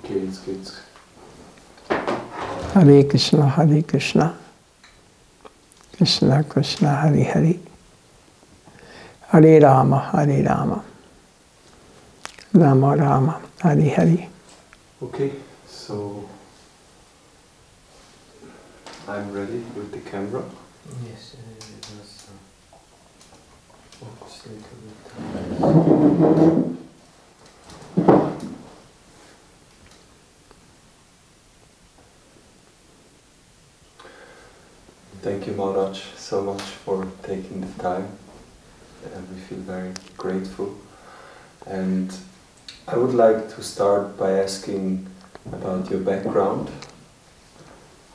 Okay, jetzt geht's. Hare Krishna, Hare Krishna, Krishna Krishna, Hare Hare, Hare Rama, Hare Rama, Rama Rama, Hare Hare. Okay, so I'm ready with the camera. Yes, it was focus a little bit. Thank you, Maharaj, so much for taking the time. We feel very grateful. And I would like to start by asking about your background,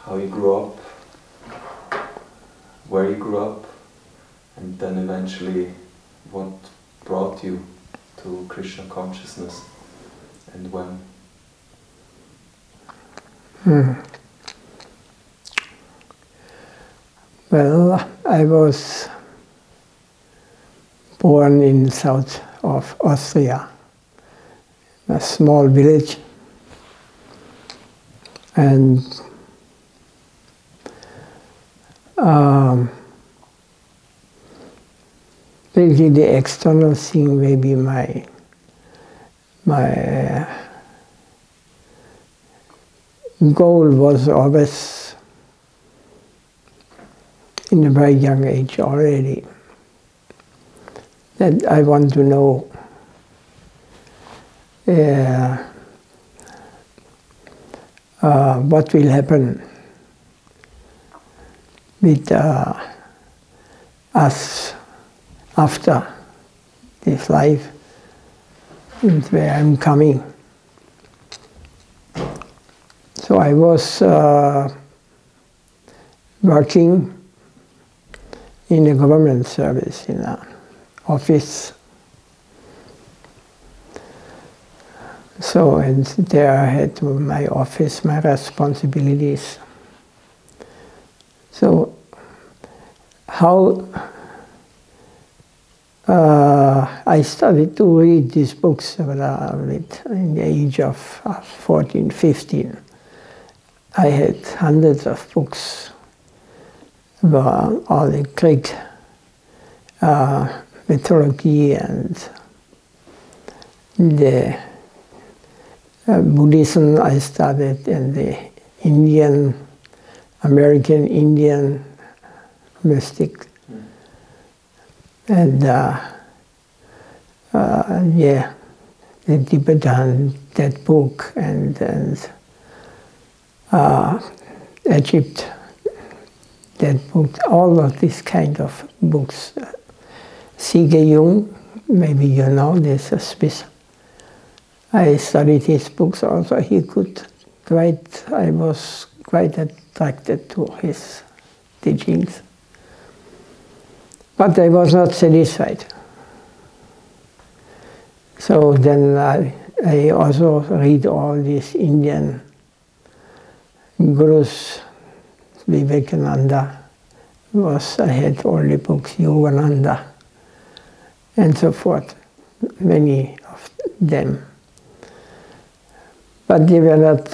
how you grew up, where you grew up, and then eventually what brought you to Krishna consciousness and when. Well, I was born in south of Austria, a small village, and basically the external thing maybe my goal was always in a very young age already that I want to know what will happen with us after this life and where I'm coming. So I was working in a government service, in an office. So, and there I had my office, my responsibilities. So, how I started to read these books in the age of 14, 15. I had hundreds of books about all the Greek mythology and the Buddhism I studied, and the American Indian mystic, and yeah, the Tibetan, that book, and Egypt, that book, all of these kind of books. C.G. Jung, maybe you know, this is Swiss. I studied his books also. He could quite, I was quite attracted to his teachings. But I was not satisfied. So then I also read all these Indian gurus. Vivekananda I had all the books, Yogananda, and so forth, many of them. But they were not,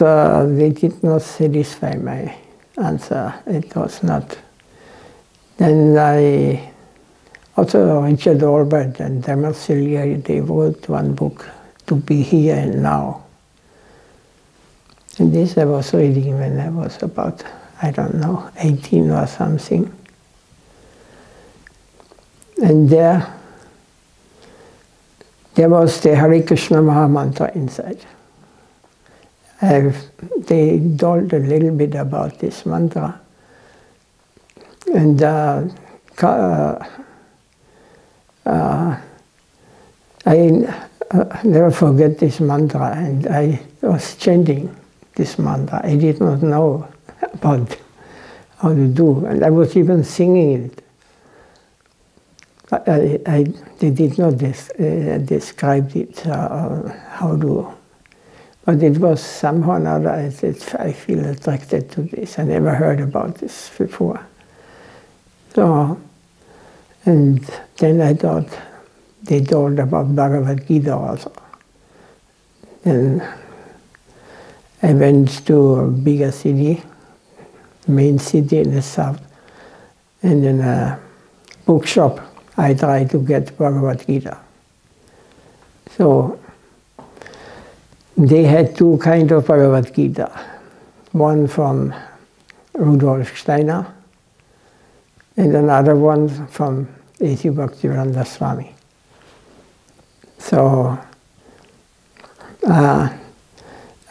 they did not satisfy my answer. It was not. Then I also Richard Albert and Demercier, they wrote one book, To Be Here and Now. And this I was reading when I was about, I don't know, 18 or something. And there was the Hare Krishna Maha Mantra inside. They told a little bit about this mantra. And I never forget this mantra, and I was chanting this mantra. I did not know about how to do, and I was even singing it. They did not describe it, how to, but it was somehow or another, I feel attracted to this. I never heard about this before. So, and then I thought, they told about Bhagavad Gita also. And I went to a bigger city, main city in the south, and in a bookshop I tried to get Bhagavad Gita. So they had two kinds of Bhagavad Gita. One from Rudolf Steiner and another one from A.C. Bhaktivedanta Swami. So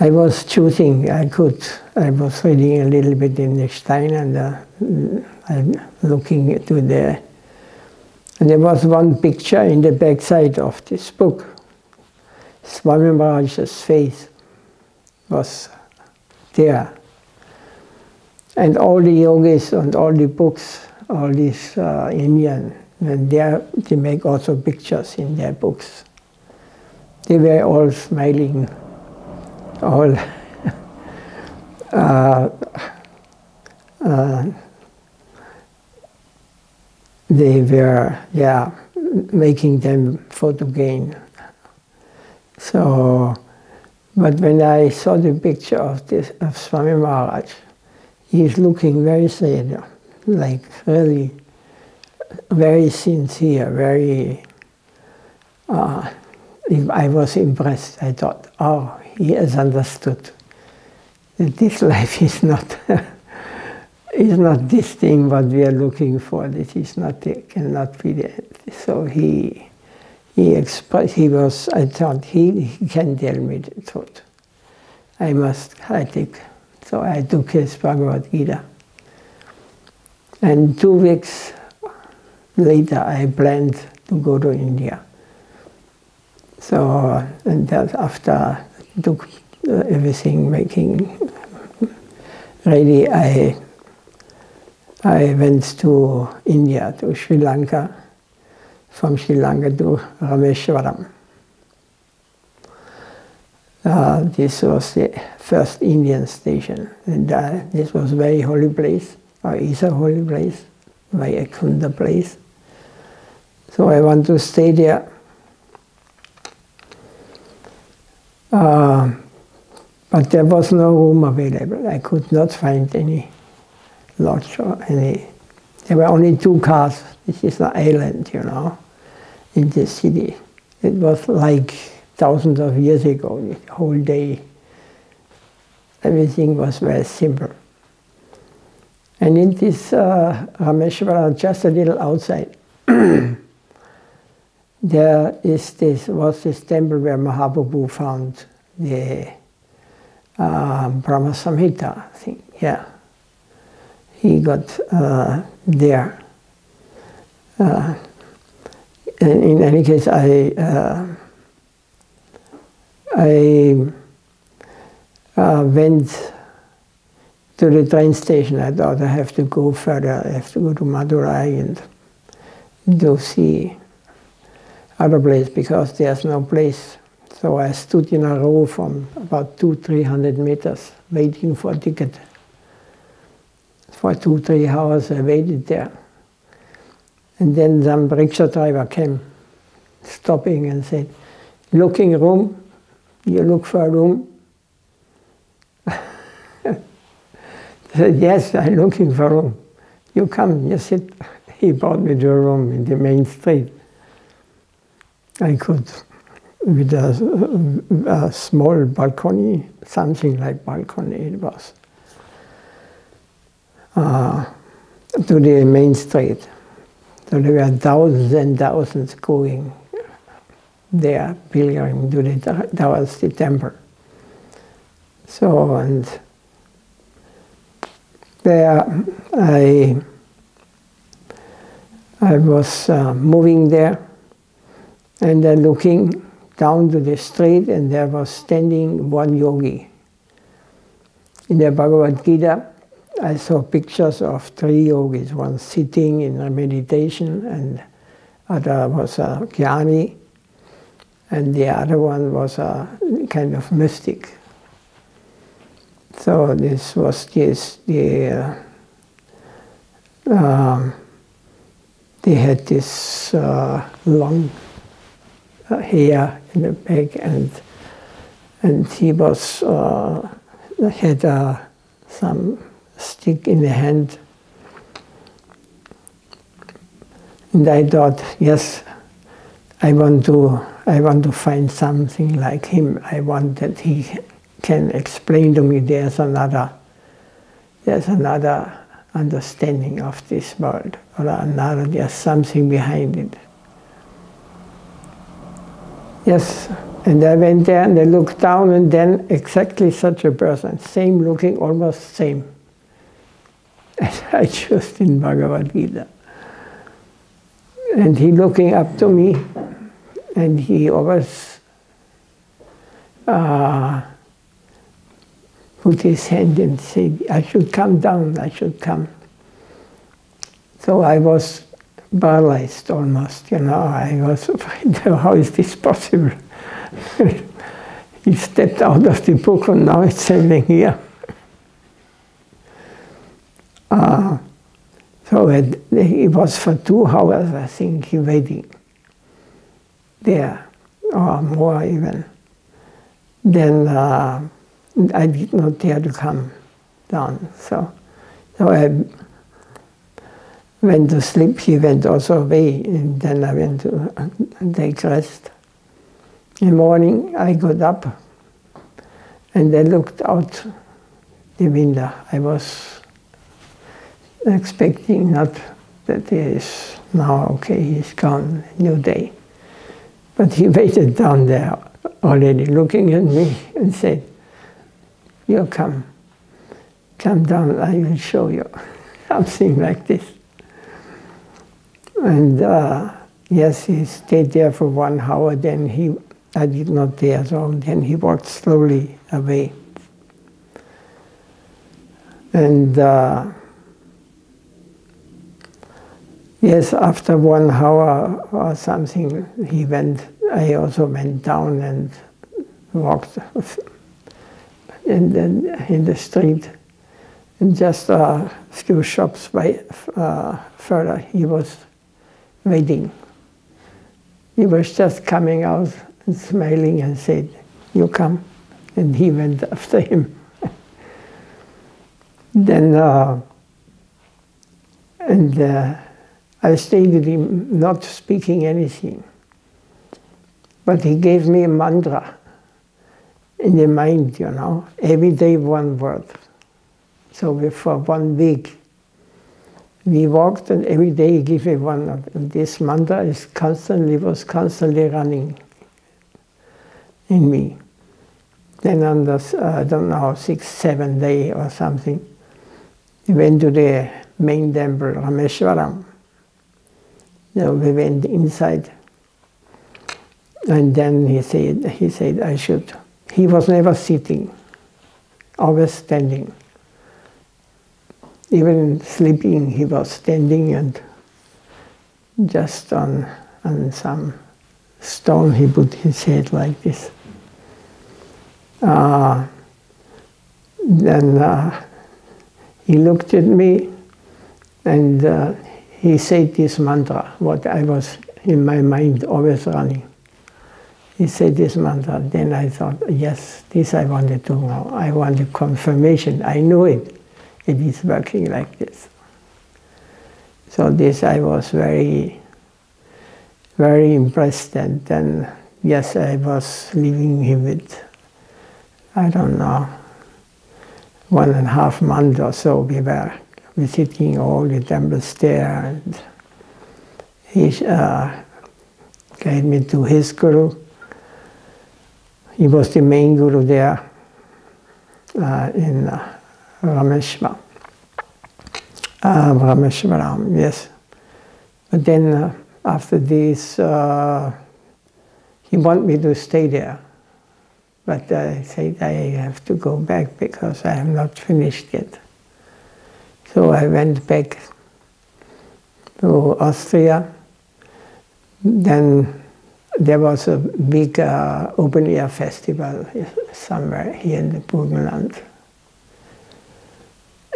I was choosing, I was reading a little bit in the Steiner and I'm looking into there. And there was one picture in the backside of this book. Swami Maharaja's face was there. And all the yogis and all the books, all these Indian, and they make also pictures in their books. They were all smiling, all they were, yeah, making them photo gain. So, but when I saw the picture of Swami Maharaj, he's looking very sad, like really very sincere, very, I was impressed. I thought, oh, he has understood that this life is not is not this thing what we are looking for. This is not, it cannot be that. So he expressed, I thought he can tell me the truth. I think. So I took his Bhagavad Gita. And 2 weeks later I planned to go to India. So, and that after I took everything making ready, I went to India, to Sri Lanka, from Sri Lanka to Rameshwaram. This was the first Indian station, and this was a very holy place, or is a holy place, very Akunda place. So I want to stay there. But there was no room available. I could not find any lodge or any. There were only 2 cars. This is an island, you know, in this city. It was like thousands of years ago, the whole day. Everything was very simple. And in this Rameshwaram, just a little outside, there was this temple where Mahaprabhu found the Brahma Samhita, I think, yeah. He got there. And in any case, I went to the train station. I thought I have to go further. I have to go to Madurai and to see other place because there's no place. So I stood in a row from about 200-300 meters waiting for a ticket. For 2-3 hours I waited there. And then some rickshaw driver came, stopping and said, "Looking room? You look for a room?" I said, "Yes, I'm looking for a room. You come, you sit." He brought me to a room in the main street. I could, with a small balcony, something like balcony it was, to the main street. So there were thousands and thousands going there, pilgriming to the temple. So, and there I was moving there, and then looking down to the street, and there was standing one yogi. In the Bhagavad Gita, I saw pictures of 3 yogis, one sitting in a meditation, and other was a jnani, and the other one was a kind of mystic. So this was they had this long hair in the back, and he was had some stick in the hand. And I thought, yes, I want to find something like him. I want that he can explain to me there's another understanding of this world, or there's something behind it. Yes, and I went there and I looked down, and then exactly such a person, same looking, almost same, as I just in Bhagavad Gita. And he looking up to me, and he always put his hand and said, I should come down, I should come. So I was paralyzed almost, I was afraid, how is this possible? He stepped out of the book and now it's standing here. So it was for 2 hours, I think, he waiting there, or more even. Then I did not dare to come down. So I went to sleep, he went also away, and then I went to take rest. In the morning I got up and I looked out the window. I was expecting not that he is now okay, he's gone, new day. But he waited down there already looking at me and said, you come down, I will show you. Something like this. And yes, he stayed there for 1 hour, then I did not dare, so then he walked slowly away. And yes, after 1 hour or something, I also went down and walked in the street. And just a few shops further, he was waiting. He was just coming out and smiling and said, you come. And he went after him. Then, I stayed with him, not speaking anything. But he gave me a mantra in the mind, every day 1 word. So for 1 week, we walked, and every day he gave me 1 of them. This mantra was constantly running in me. Then on the, I don't know, 6th, 7th day or something, we went to the main temple, Rameshwaram. So we went inside, and then he said I should. He was never sitting, always standing. Even sleeping, he was standing, and just on some stone he put his head like this. Then he looked at me, and he said this mantra, what I was in my mind always running. He said this mantra. Then I thought, yes, this I wanted to know. I wanted confirmation. I knew it. It is working like this. So this I was very, very impressed. And then, yes, I was leaving him with, I don't know, 1.5 months or so. We were visiting all the temples there, and he gave me to his guru. He was the main guru there in Rameshwaram, yes. But then after this, he wanted me to stay there. But I said I have to go back because I have not finished yet. So I went back to Austria. Then there was a big open-air festival somewhere here in the Burgenland.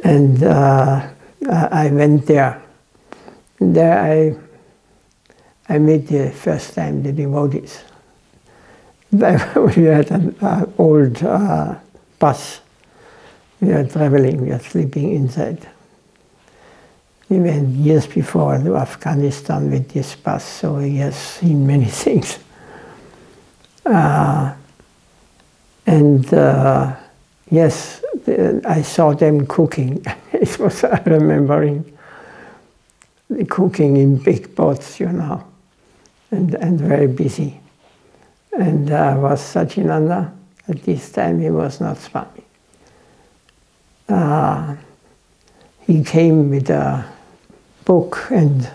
And I went there. There I met the first time the devotees. We had an old bus We are traveling, we are sleeping inside. He went years before to Afghanistan with this bus, so he has seen many things. Yes, I saw them cooking. It was remembering the cooking in big pots, you know, and very busy. And was Satyananda. At this time he was not Swami. He came with a book and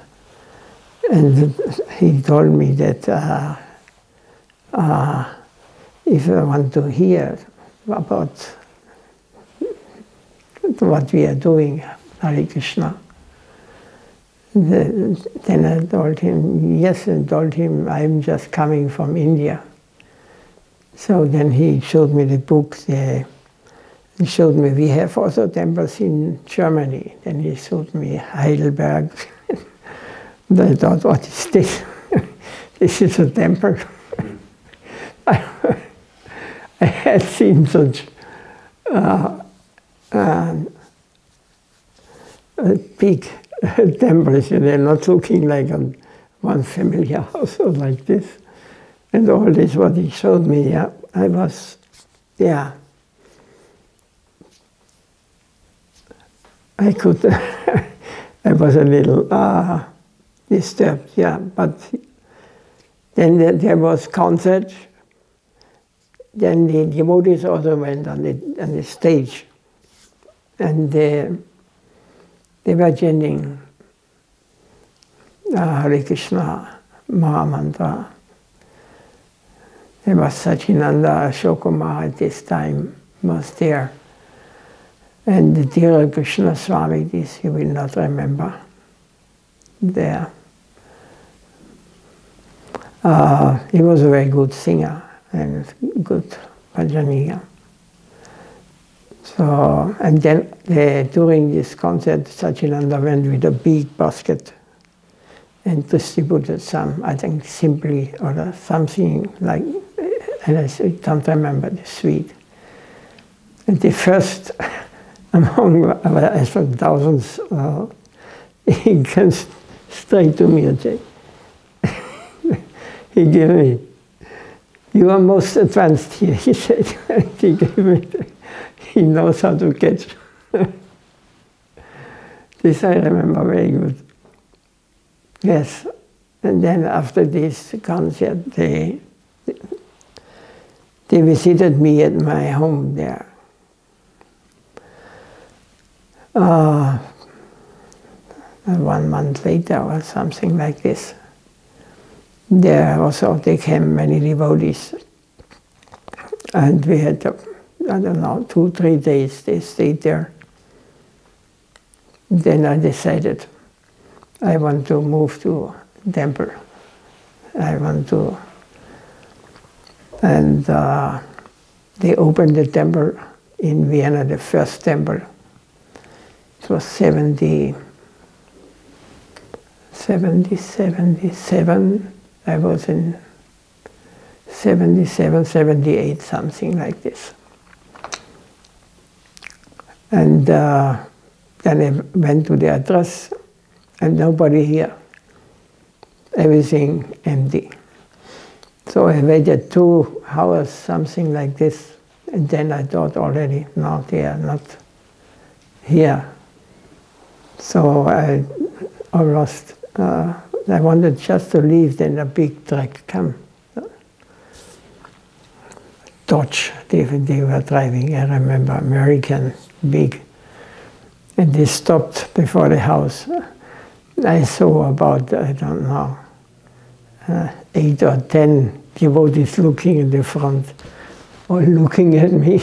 he told me that if I want to hear about what we are doing, Hare Krishna, then I told him, yes, I told him I'm just coming from India. So then he showed me the books there. He showed me, we have also temples in Germany. Then he showed me Heidelberg. And I thought, what is this? This is a temple. I had seen such big temples, and they're not looking like one family house or like this. And all this, what he showed me, yeah, I was, yeah. I could, I was a little disturbed, yeah. But then there was concert. Then the devotees also went on the stage, and they were chanting Hare Krishna, Mahamantra. There was Satyananda Ashokuma at this time was there. And the dear Krishna Swami, this you will not remember, there. He was a very good singer and good bhajaniya. So, and then during this concert, Satyananda went with a big basket and distributed some, I think simply, or something like, and I don't remember the sweet. And the first among thousands, he came straight to me and said, he gave me, you are most advanced here, he said. He gave me, he knows how to catch. This I remember very good. Yes, and then after this concert, they visited me at my home there. 1 month later or something like this. There also they came many devotees, and we had, I don't know, 2-3 days they stayed there. Then I decided I want to move to temple. I want to, and they opened the temple in Vienna, the first temple. It was 77. I was in 77, 78, something like this. And then I went to the address, and nobody here. Everything empty. So I waited 2 hours, something like this, and then I thought already, no, they are not here. So I almost, I wanted just to leave, then a big truck came. Dodge, they were driving, I remember, American, big. And they stopped before the house. I saw about, I don't know, 8 or 10 devotees looking in the front, all looking at me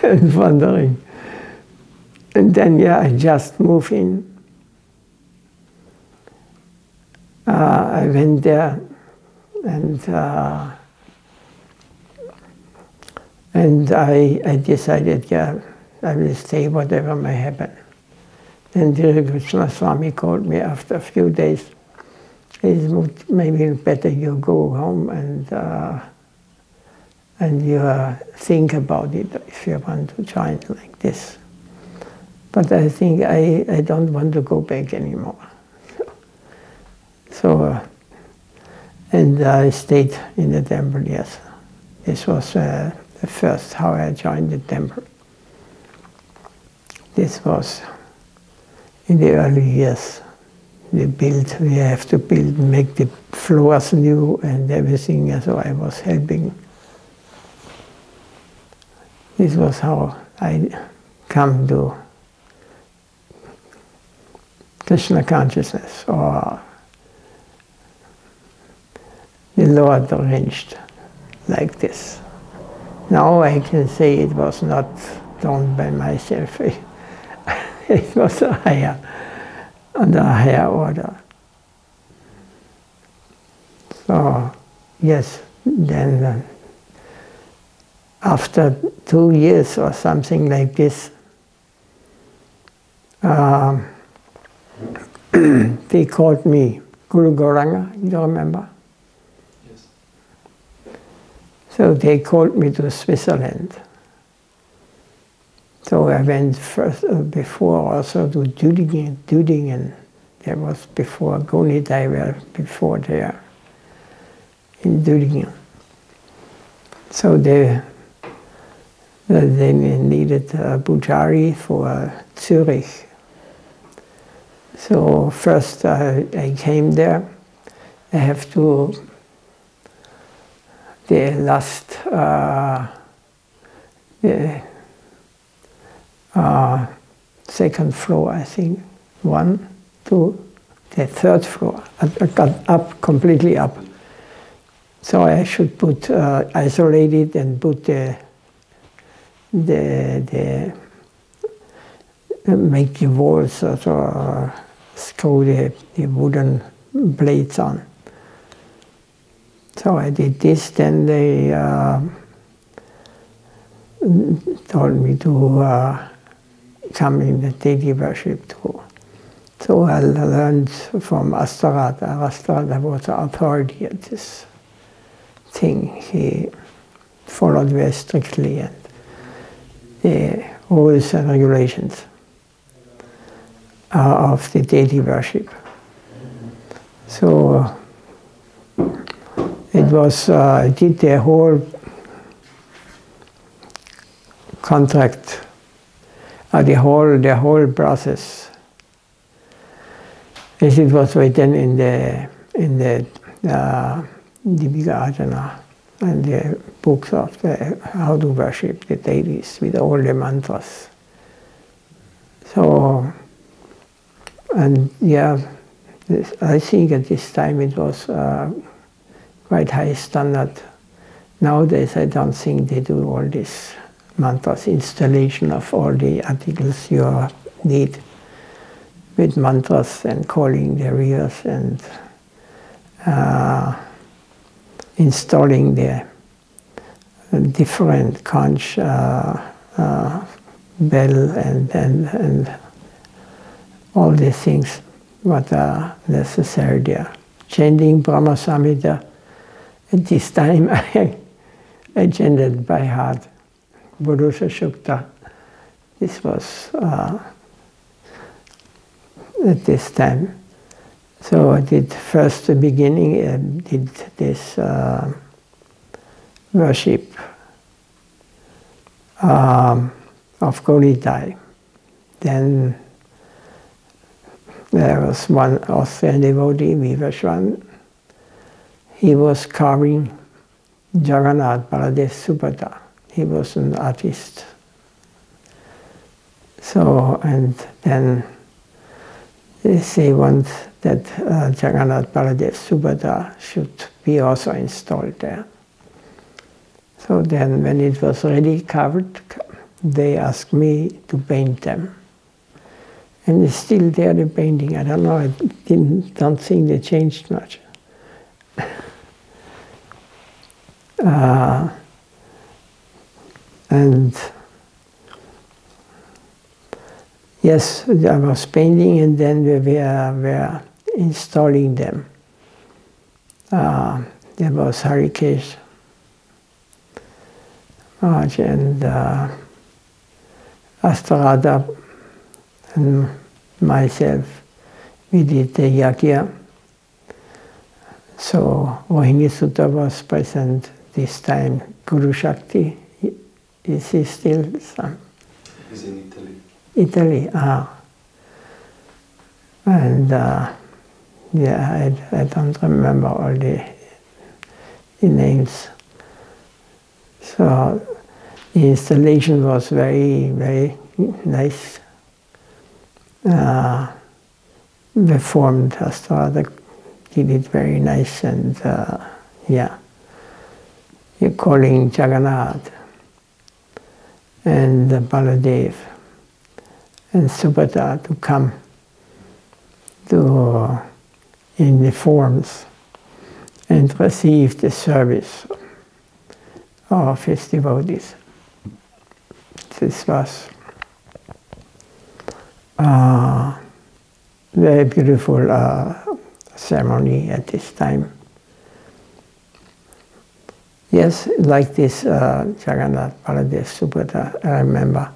and wondering. And then, yeah, I just moved in. I went there, and I decided, yeah, I will stay whatever may happen. Then Sri Krishna Swami called me after a few days. He said, maybe better you go home and you think about it if you want to join like this. But I think I don't want to go back anymore. So, and I stayed in the temple, yes. This was the first how I joined the temple. This was in the early years. We have to build, make the floors new and everything, so I was helping. This was how I come to Krishna consciousness, or the Lord arranged like this. Now I can say it was not done by myself. It was under a higher order. So, yes, then after 2 years or something like this, they called me Guru Gauranga, you remember? Yes. So they called me to Switzerland. So I went first, before also to Düdingen. That was before Govinda were before there in Düdingen. So they needed a pujari for Zurich. So first I came there. I have to, the last, second floor, I think, 1, 2, the third floor. I got up, completely up. So I should put, isolate it and put make the walls, or screw the wooden plates on. So I did this, then they told me to come in the deity worship too. So I learned from Astarata. Astarata was the authority at this thing. He followed very strictly and the rules and regulations of the deity worship. So it was, I did the whole contract, the whole process, as it was written in the Dibika and the books of how to worship the deities with all the mantras. So, and yeah, I think at this time it was quite high standard. Nowadays I don't think they do all this mantras, installation of all the articles you need with mantras and calling the rivers and installing the different conch, bell and all these things what are necessary there. Chanting Brahma Samhita, at this time I chanted by heart Purusha Shukta. This was at this time. So I did first the beginning, I did this worship of Govinda. Then there was one Austrian devotee, Vivashwan. He was carving Jagannath, Baladeva and Subhadra. He was an artist. So, and then they want that Jagannath, Baladeva and Subhadra should be also installed there. So then when it was ready covered, they asked me to paint them. And it's still there, the painting. I don't know, I don't think they changed much. And yes, I was painting and then we were installing them. There was Harikesh. Maharaj, and after Radha and myself, we did the yagya. So Rohini Sutta was present this time. Guru Shakti, is he still some? He's in Italy. Italy, and yeah, I don't remember all the names. So the installation was very, very nice. Reformed Sadhak did it very nice, and yeah, you're calling Jagannath and Baladeva and Subhadra to come to in the forms and receive the service of his devotees. This was very beautiful ceremony at this time. Yes, like this Jagannath, Baladeva, Subhadra, I remember.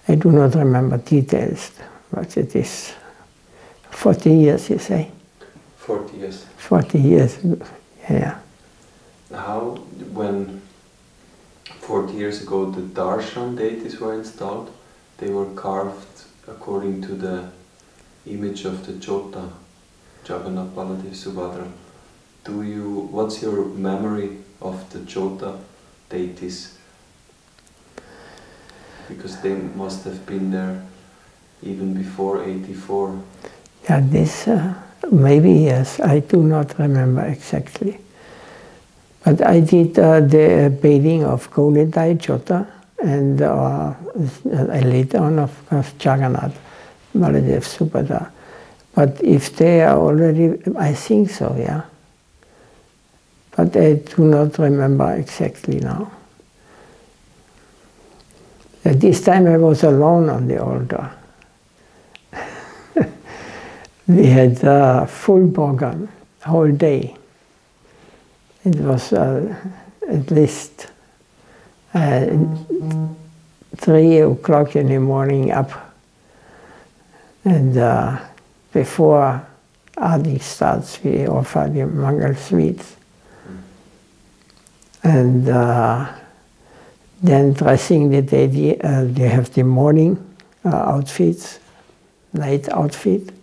I do not remember details, but it is 40 years, you say? 40 years. 40 years, yeah. How, when 40 years ago the darshan deities were installed, they were carved according to the image of the Jota, Jagannath, Baladeva, Subhadra. What's your memory of the Jota deities? Because they must have been there even before 84. Yeah, this, maybe yes, I do not remember exactly. But I did the bathing of Govinda, Jota, and later on of Jagannath, Baladeva, Subhadra. But if they are already, I think so, yeah. But I do not remember exactly now. At this time I was alone on the altar. We had a full program, whole day. It was at least 3 o'clock in the morning up. And before Adi starts, we offer the Mangal sweets. And then dressing the deity, they have the morning outfits, night outfit.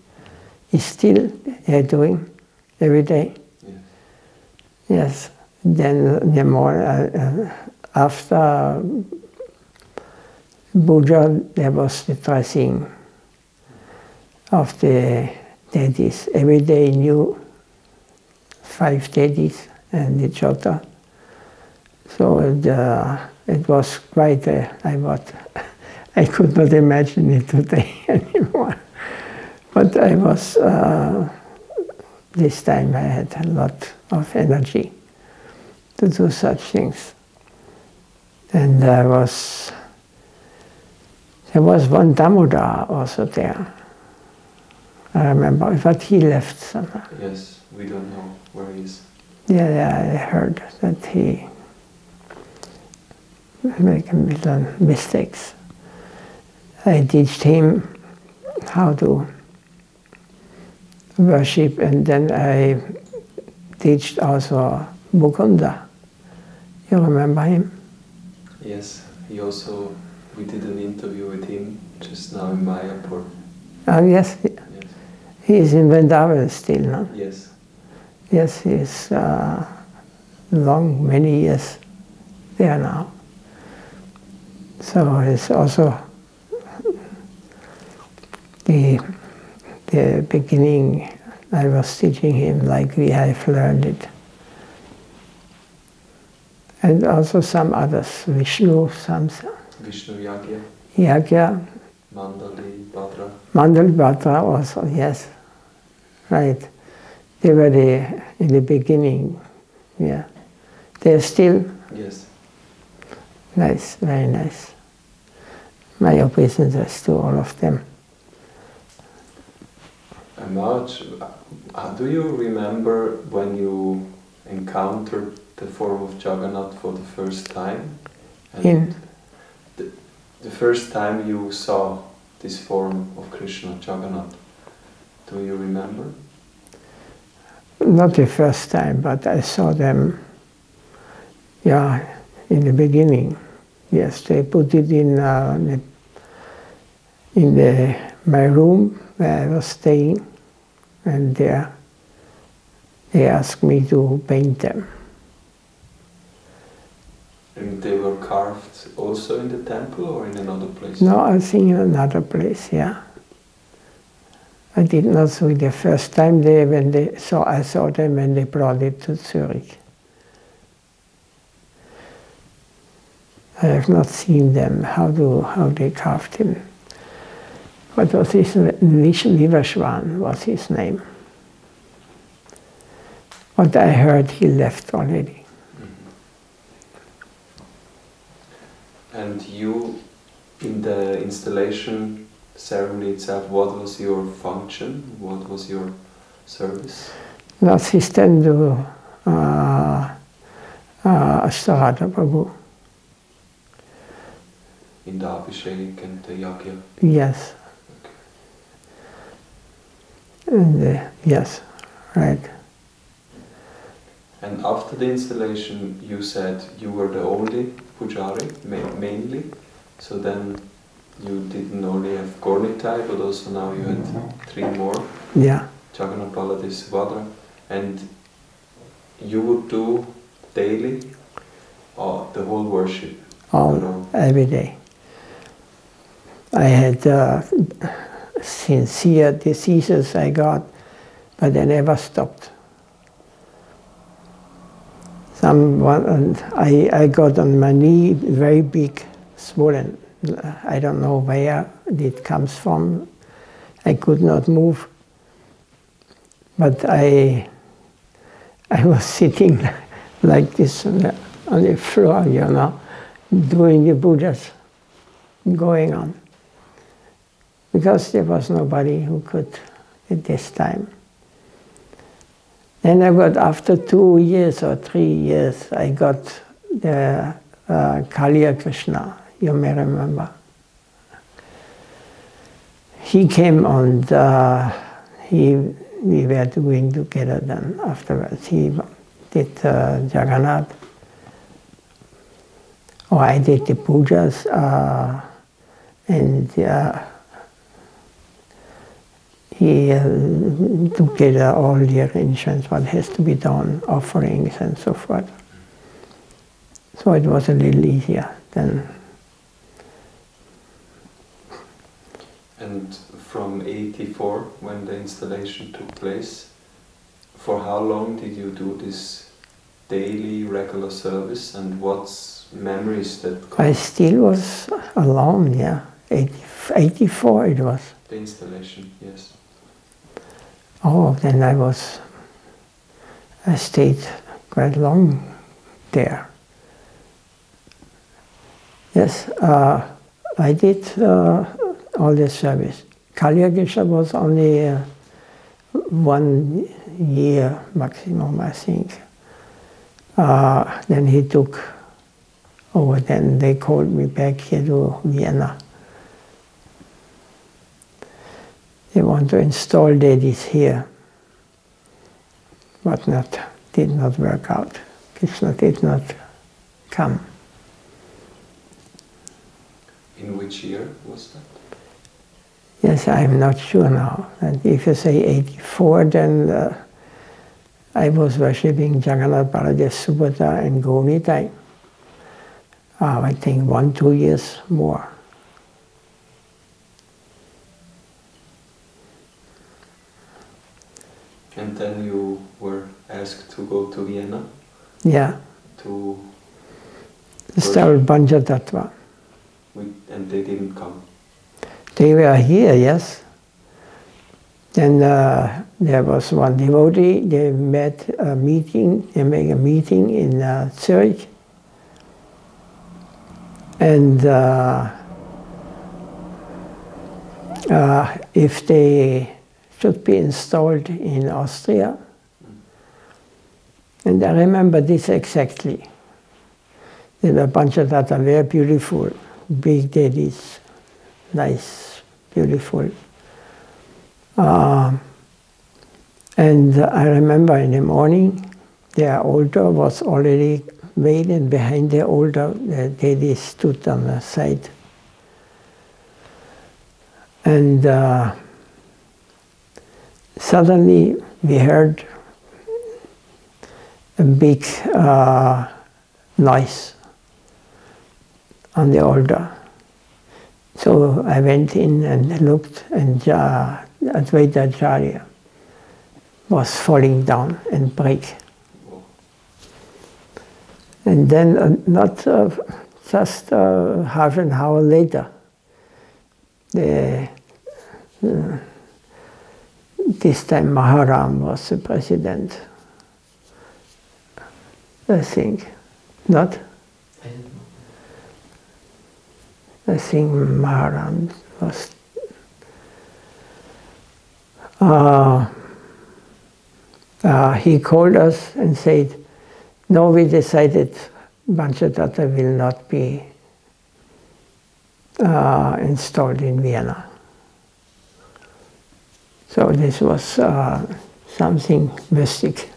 Is still they're doing every day. Yes. Then the morning after puja, there was the dressing of the deities. Every day new 5 deities and the Jota. So it was quite I could not imagine it today anymore. But I was, this time I had a lot of energy to do such things. And there was one Damodar also there. I remember, but he left somehow. Yes, we don't know where he is. Yeah, I heard that he made little mistakes. I taught him how to worship, and then I taught also Mukunda. You remember him? Yes, we did an interview with him just now in Mayapur. Oh, yes. He is in Vrindavan still, no? Yes. Yes, he is many years there now. So it's also the beginning, I was teaching him like we have learned it. And also some others, Vishnu Yagya. Yagya. Mandali, Bhadra. Mandali, Bhadra also, yes. Right. They were in the beginning, yeah. They're still? Yes. Nice, very nice. My obeisances to all of them. Maharaj, do you remember when you encountered the form of Jagannath for the first time? And the first time you saw this form of Krishna, Jagannath, do you remember? Not the first time, but I saw them, yeah, in the beginning. Yes, they put it in my room where I was staying, and there they asked me to paint them. And they were carved also in the temple or in another place? No, I think in another place, yeah. I did not see the first time I saw them when they brought it to Zurich. I have not seen them, how they carved him. What was his Vivashwan was his name. But I heard he left already. And you, in the installation ceremony itself, what was your function? What was your service? Assistant to Ashtarata Prabhu. In the Abhishek and the Yagya? Yes. Okay. And yes, right. And after the installation, you said you were the only pujari, mainly. So then you didn't only have Gornitai, but also now you had 3 more. Yeah. Jagannath, Baladeva, Subhadra. And you would do daily the whole worship? All, every day. I had sincere diseases I got, but I never stopped. I got on my knee very big swollen. I don't know where it comes from. I could not move. But I was sitting like this on the floor, you know, doing the pujas going on. Because there was nobody who could at this time. Then I got, after 2 years or 3 years, I got the Kaliya Krishna, you may remember. He came and we were doing together then afterwards. He did Jagannath, or I did the pujas, and he together all the arrangements, what has to be done, offerings and so forth. So it was a little easier then. And from 84, when the installation took place, for how long did you do this daily regular service, and what's memories that come? I still was alone, yeah. 84 it was. The installation, yes. Oh, then I stayed quite long there. Yes, I did all the service. Kaliya Krishna was only 1 year maximum, I think. Then he took over, then they called me back here to Vienna. They want to install ladies here, but did not work out. Krishna did not come. In which year was that? Yes, I'm not sure now. And if you say 84, then I was worshipping Jagannath, Baladeva, Subhadra and Govinda. I think 1, 2 years more. And then you were asked to go to Vienna? Yeah. To start Banja Tattva. And they didn't come? They were here, yes. Then there was one devotee, they made a meeting in Zurich. And if they should be installed in Austria. And I remember this exactly. They were Panchatattva, very beautiful, big daddies, nice, beautiful. And I remember in the morning, their altar was already made, and behind the altar, the daddies stood on the side. And suddenly we heard a big noise on the altar. So I went in and looked, and Advaita Acharya was falling down and break. And then just half an hour later, this time Maharaja was the president, I think. Not? I think Maharaja was. He called us and said, no, we decided Panchatattva will not be installed in Vienna. So this was something mystic.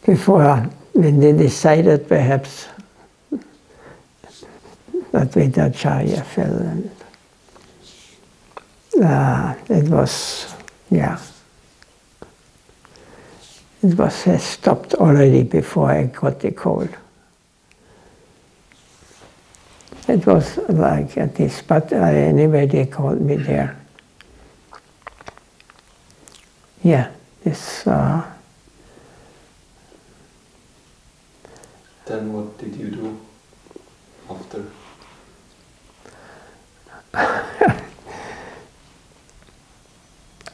Before, when they decided, perhaps Advaita Acharya fell, and it was, yeah. It was stopped already before I got the call. It was like this, but anyway, they called me there. Yeah, this. Then what did you do after?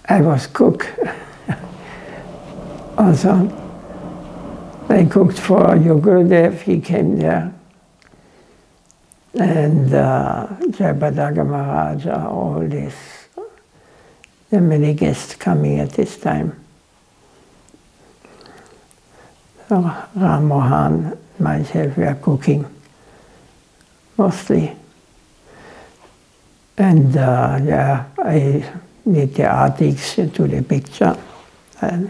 I was cook. Also, I cooked for Gurudev, he came there. And Jayapataka Maharaja, all this. There are many guests coming at this time. So Ram Mohan, myself, we are cooking, mostly. And yeah, I did the artics to the picture. I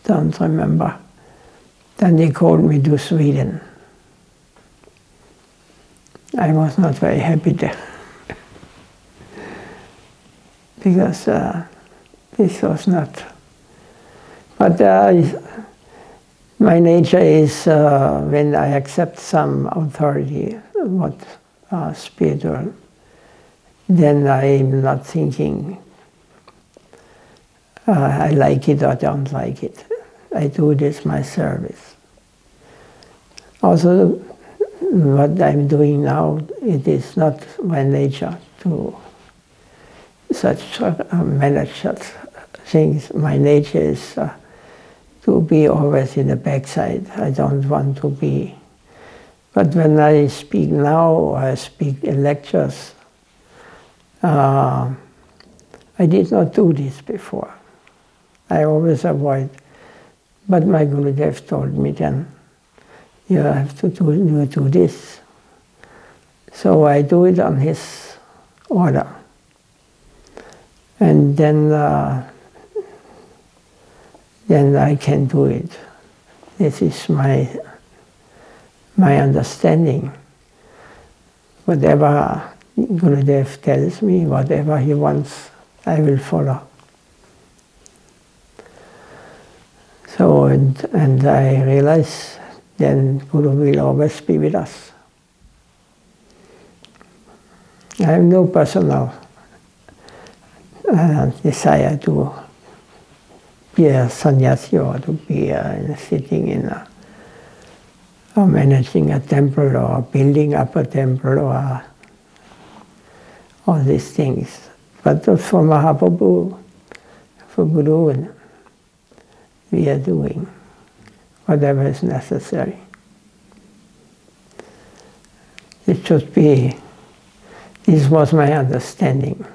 don't remember. Then they called me to Sweden. I was not very happy there. Because this was not. But my nature is when I accept some authority, what spiritual, then I'm not thinking I like it or don't like it. I do this my service. Also, what I'm doing now, it is not my nature to manage such things. My nature is to be always in the backside. I don't want to be. But when I speak now, or I speak in lectures, I did not do this before. I always avoid. But my Gurudev told me then, you have to do this. So I do it on his order. And then I can do it. This is my understanding. Whatever Gurudev tells me, whatever he wants, I will follow. So, and I realize then Guru will always be with us. I have no personal desire to be a sannyasi or to be sitting in or managing a temple or building up a temple or all these things. But for Mahaprabhu, for Guru, we are doing whatever is necessary. It should be, this was my understanding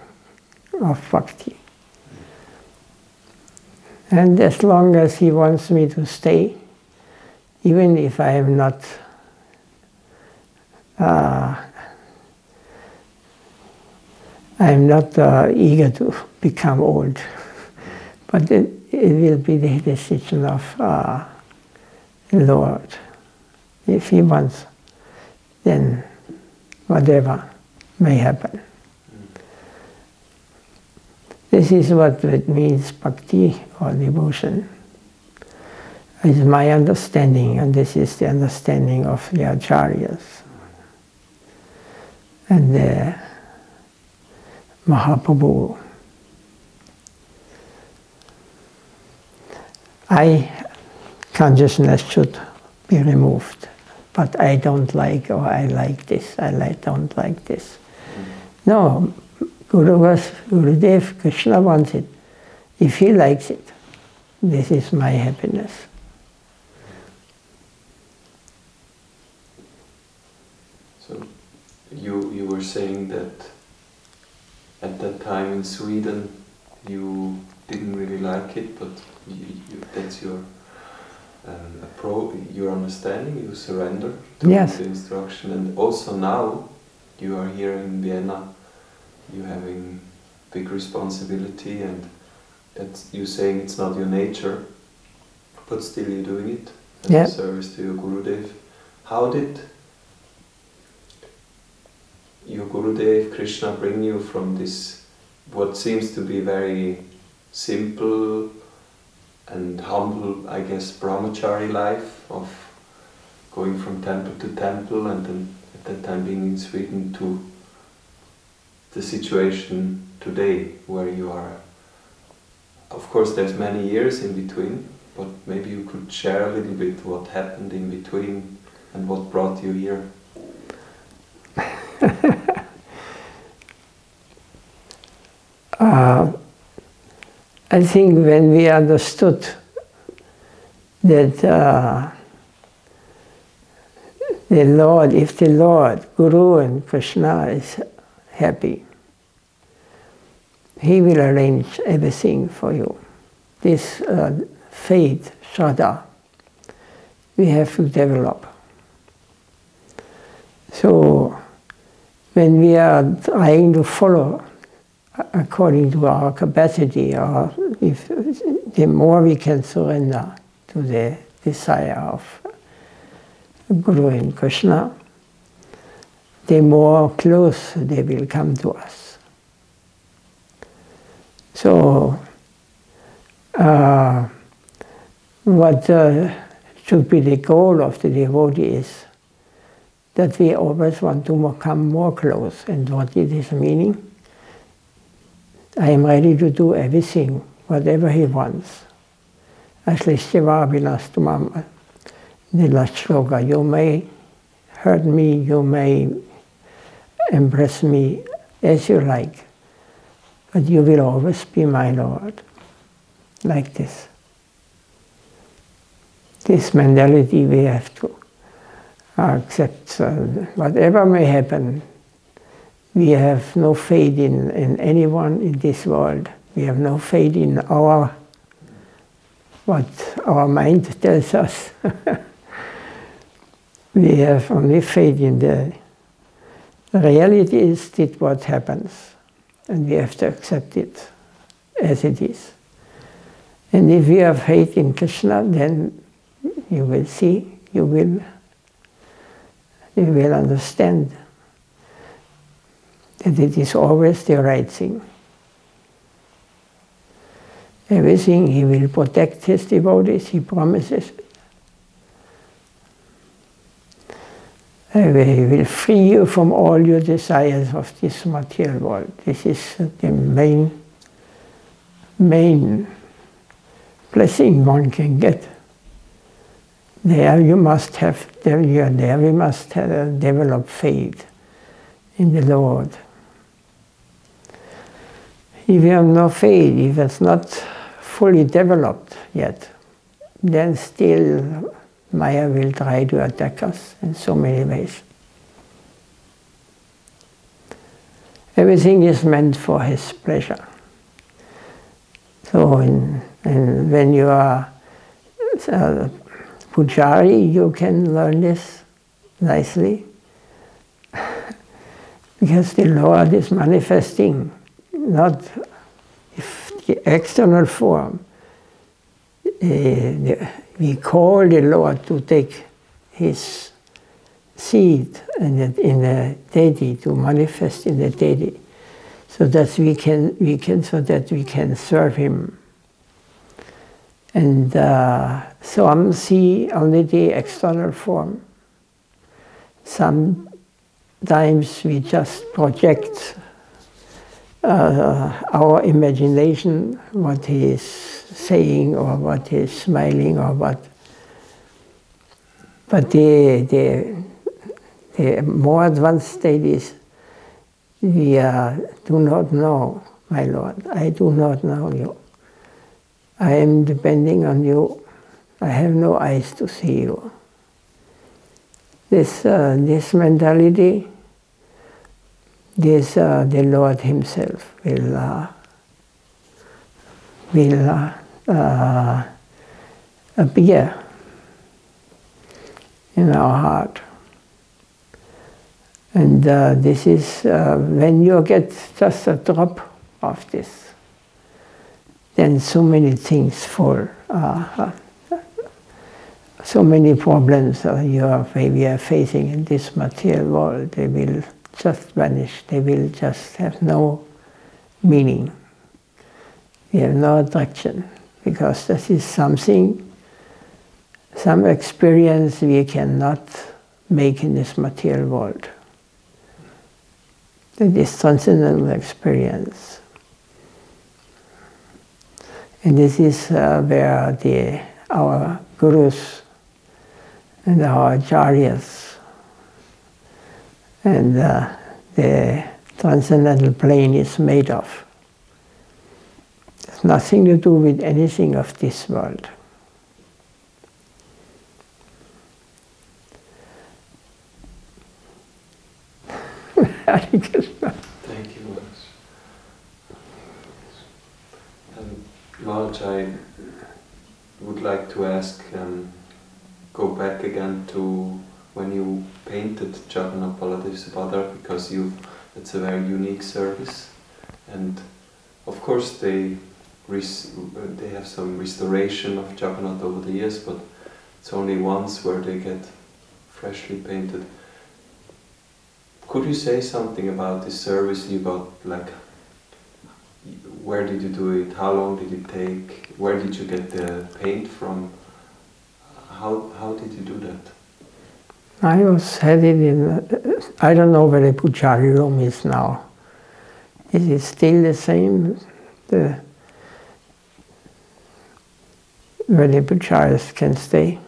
of bhakti. And as long as he wants me to stay, even if I am not I'm not eager to become old, but it will be the decision of the Lord. If He wants, then whatever may happen. This is what it means, bhakti or devotion. It's my understanding, and this is the understanding of the acharyas and the Mahaprabhu. Consciousness should be removed, but I don't like, or I like this, don't like this. No, Gurudev, Krishna wants it. If he likes it, this is my happiness. So you were saying that at that time in Sweden you didn't really like it, but that's your your understanding, you surrender to yes. the instruction, and also now you are here in Vienna, you having big responsibility, and that's, you saying it's not your nature, but still you're doing it as a service to your Gurudev. How did your Gurudev Krishna bring you from this, what seems to be very simple and humble, I guess, brahmachari life of going from temple to temple, and then at that time being in Sweden, to the situation today where you are? Of course there's many years in between, but maybe you could share a little bit what happened in between and what brought you here. I think when we understood that the Lord, if the Lord, Guru and Krishna is happy, He will arrange everything for you. This faith, Shraddha, we have to develop. So when we are trying to follow according to our capacity, or if the more we can surrender to the desire of Guru and Krishna, the more close they will come to us. So what should be the goal of the devotee is that we always want to come more close. And what is this meaning? I am ready to do everything, whatever he wants. Ashlishteva vinastumam, the last shloka, you may hurt me, you may embrace me as you like, but you will always be my Lord. Like this. This mentality we have to accept. Whatever may happen, we have no faith in anyone in this world. We have no faith in what our mind tells us. We have only faith in the reality is that what happens, and we have to accept it as it is. And if we have faith in Krishna, then you will see, you will understand that it is always the right thing. Everything he will protect his devotees, he promises. He will free you from all your desires of this material world. This is the main blessing one can get. There we must develop faith in the Lord. If you have no faith, if it's not fully developed yet, then still Maya will try to attack us in so many ways. Everything is meant for his pleasure. So when you are pujari, you can learn this nicely. Because the Lord is manifesting, not the external form. We call the Lord to take His seed in the deity, to manifest in the deity, so that we can serve Him. And some see only the external form. Sometimes we just project our imagination, what He is saying or what He is smiling or what. But the more advanced state is, we do not know, my Lord. I do not know you. I am depending on you. I have no eyes to see you. This mentality, the Lord Himself will appear in our heart. And this is when you get just a drop of this, then so many things fall. So many problems we are facing in this material world, they will just vanish. They will just have no meaning. We have no attraction, because this is something, some experience we cannot make in this material world. It is transcendental experience. And this is where our gurus and our acharyas and the transcendental plane is made of. It has nothing to do with anything of this world. Thank you much. Maharaj, I would like to ask, go back again to when you painted Jagannath, Baladeva, Subhadra, because it's a very unique service, and of course they have some restoration of Jagannath over the years, but it's only once where they get freshly painted. Could you say something about this service you got? Like, where did you do it? How long did it take? Where did you get the paint from? How did you do that? I was headed in, I don't know where the pujari room is now. Is it still the same? Where the pujaris can stay?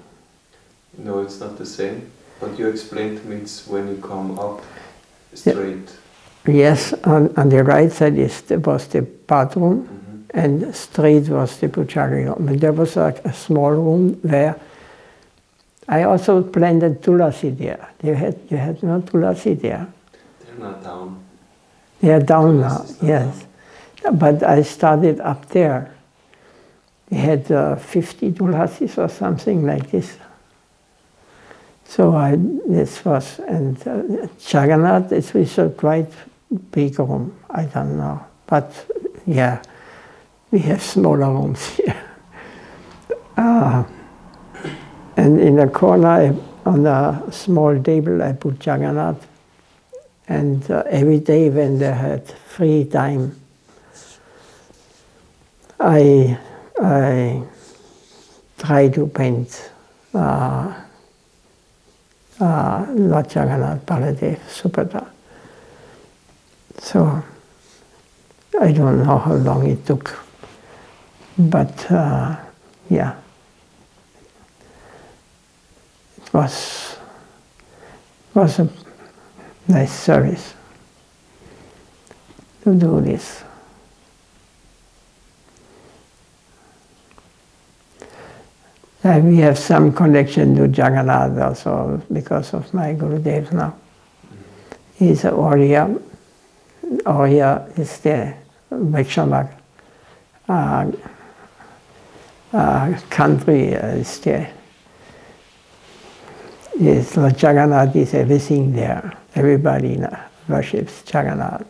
No, it's not the same. But you explained to me it's when you come up straight. Yes, on the right side was the bathroom, and straight was the pujari room. And there was a small room where I also planted tulasi there. You had no tulasi there. They're not down. They are down now, yes. But I started up there. We had 50 tulasis or something like this. So this was, and Jagannath, it was a quite big room, I don't know. But yeah, we have smaller rooms here. And in the corner, on a small table, I put Jagannath. And every day when they had free time, I try to paint Lord Jagannath, Baladeva, Subhadra. So I don't know how long it took, but yeah, it was a nice service to do this. We have some connection to Jagannath also because of my Gurudev now. He's an Oriya. Oriya is the Vaishnava country. Lord Jagannath is everything there. Everybody worships Jagannath.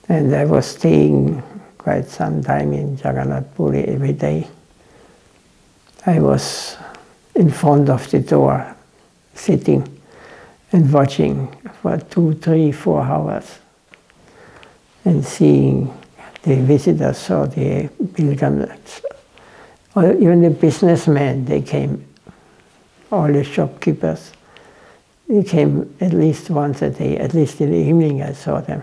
And I was staying quite some time in Jagannath Puri every day. I was in front of the door, sitting and watching for 2, 3, 4 hours and seeing the visitors or the pilgrims, or even the businessmen, they came, all the shopkeepers. They came at least once a day, at least in the evening I saw them.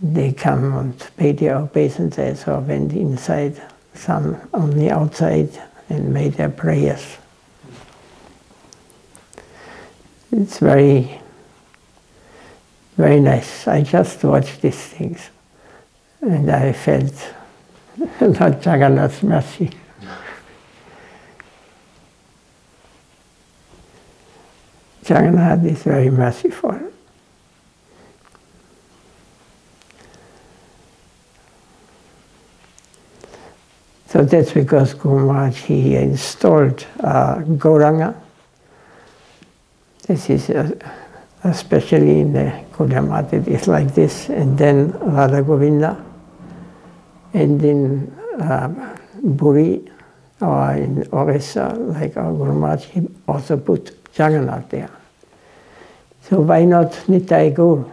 They come and paid their obeisances or went inside, some on the outside, and made their prayers. It's very, very nice. I just watched these things and I felt Lord Jagannath's mercy. Jagannath is very merciful. So that's because Guru Maharaj, he installed Gauranga. This is especially in the Gaudiya Math, it is like this, and then Radha Govinda, and in Buri or in Orissa, like our Guru Maharaj, he also put Jagannath there. So why not Nitai Gaur?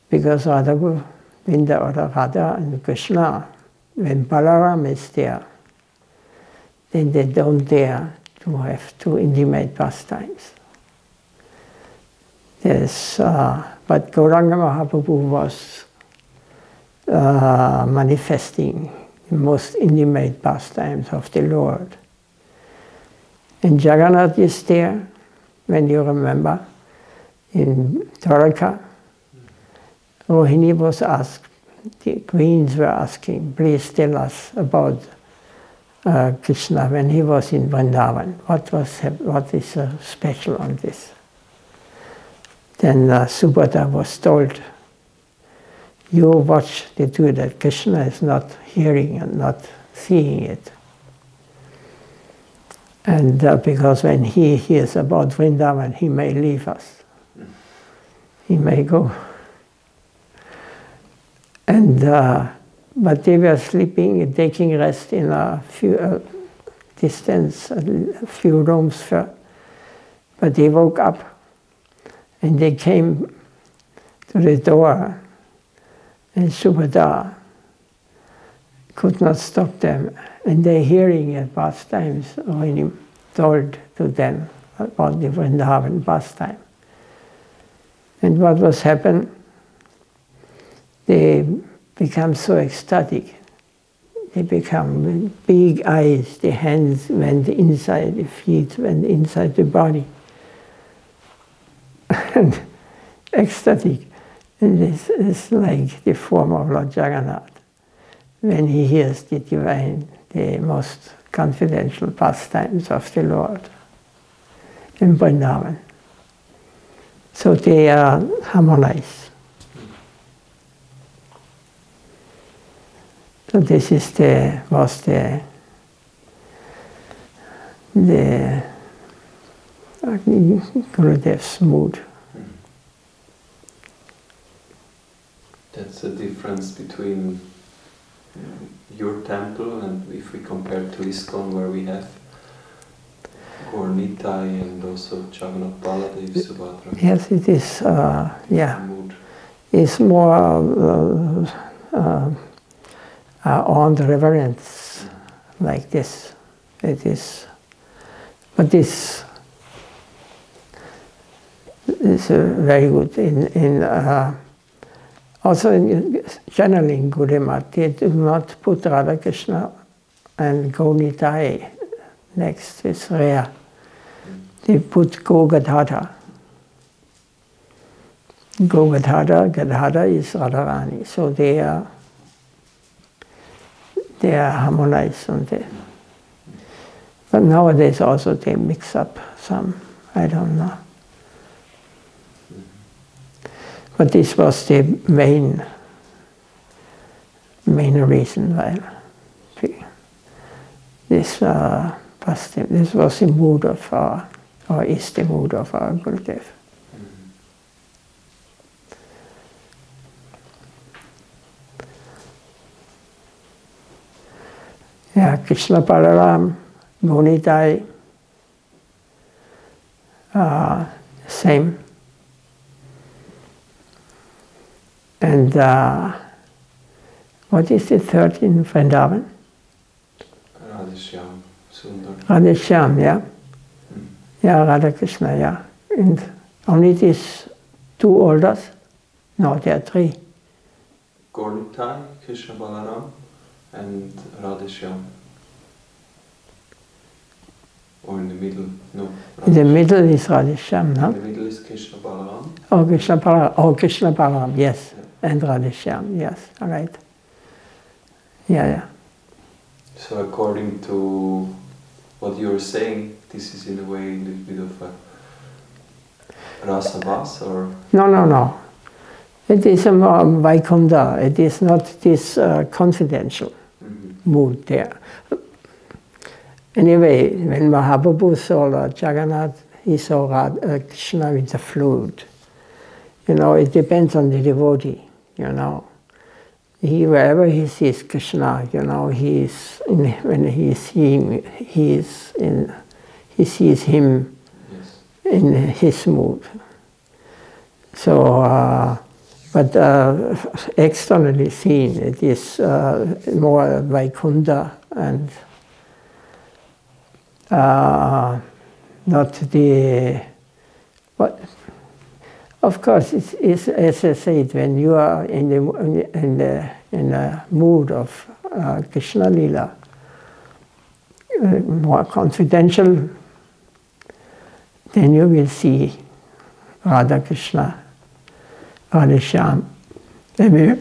Because Radha Govinda or Radha and Krishna, when Balaram is there, then they don't dare to have two intimate pastimes. Yes, but Gauranga Mahaprabhu was manifesting the most intimate pastimes of the Lord. And Jagannath is there, when you remember, in Dwaraka. Rohini was asked, the queens were asking, please tell us about Krishna when he was in Vrindavan. What is special on this? Then Subhadra was told, you watch the two that Krishna is not hearing and not seeing it. And because when he hears about Vrindavan, he may leave us. He may go. And but they were sleeping and taking rest in a few distance, a few rooms further. But they woke up and they came to the door, and Subhadra could not stop them. And they hearing at pastimes when he told to them about the Vrindavan pastime. And what was happened? They become so ecstatic. They become big eyes, the hands went inside, the feet went inside the body. And ecstatic. And this is like the form of Lord Jagannath. When he hears the divine, the most confidential pastimes of the Lord in Vrindavan. So they are harmonized. So this is was the Gurudev's mood. That's the difference between your temple and if we compare to ISKCON, where we have Gaur Nitai and also Jagannath, Baladeva, Subhadra. Yes, it is, yeah. Mood. It's more on the reverence like this. It is, but this is very good. Also, generally in Gaudiya Math, they do not put Radha Krishna and Gaur Nitai next. It's rare. They put Gaur Gadadhara. Gaur Gadadhara, Gadadhara is Radharani. So they are harmonized on there. But nowadays also they mix up some, I don't know. But this was the main reason why this was the mood of or is the mood of our Gurudev. Yeah, Krishna Balaram, Munitai, same. And what is the third in Vrindavan? Radhishyam, Sundar. Radhishyam, yeah. Yeah, Radha Krishna, yeah. And only these two oldest? No, there are three. Gornitai, Krishna Balaram, and Radhishyam. Or in the middle? No. In the middle is Radhishyam, no? In the middle is Krishna Balaram. Oh, Krishna Balaram. Oh, Krishna Balaram, yes. Yeah. And Radhishyam, yes, all right. Yeah, yeah. So according to what you're saying, this is in a way a little bit of a rasavas, or? No. It is a more Vaikunta. It is not this confidential mood there. Anyway, when Mahaprabhu saw Lord Jagannath, he saw Krishna with the flute. You know, it depends on the devotee, you know. Wherever he sees Krishna, you know, when he sees him in his mood. So, but externally seen, it is more Vaikunta and not the. But of course, it's as I said, when you are in a mood of Krishna Lila, more confidential, then you will see Radha Krishna, Radhishyam, everywhere.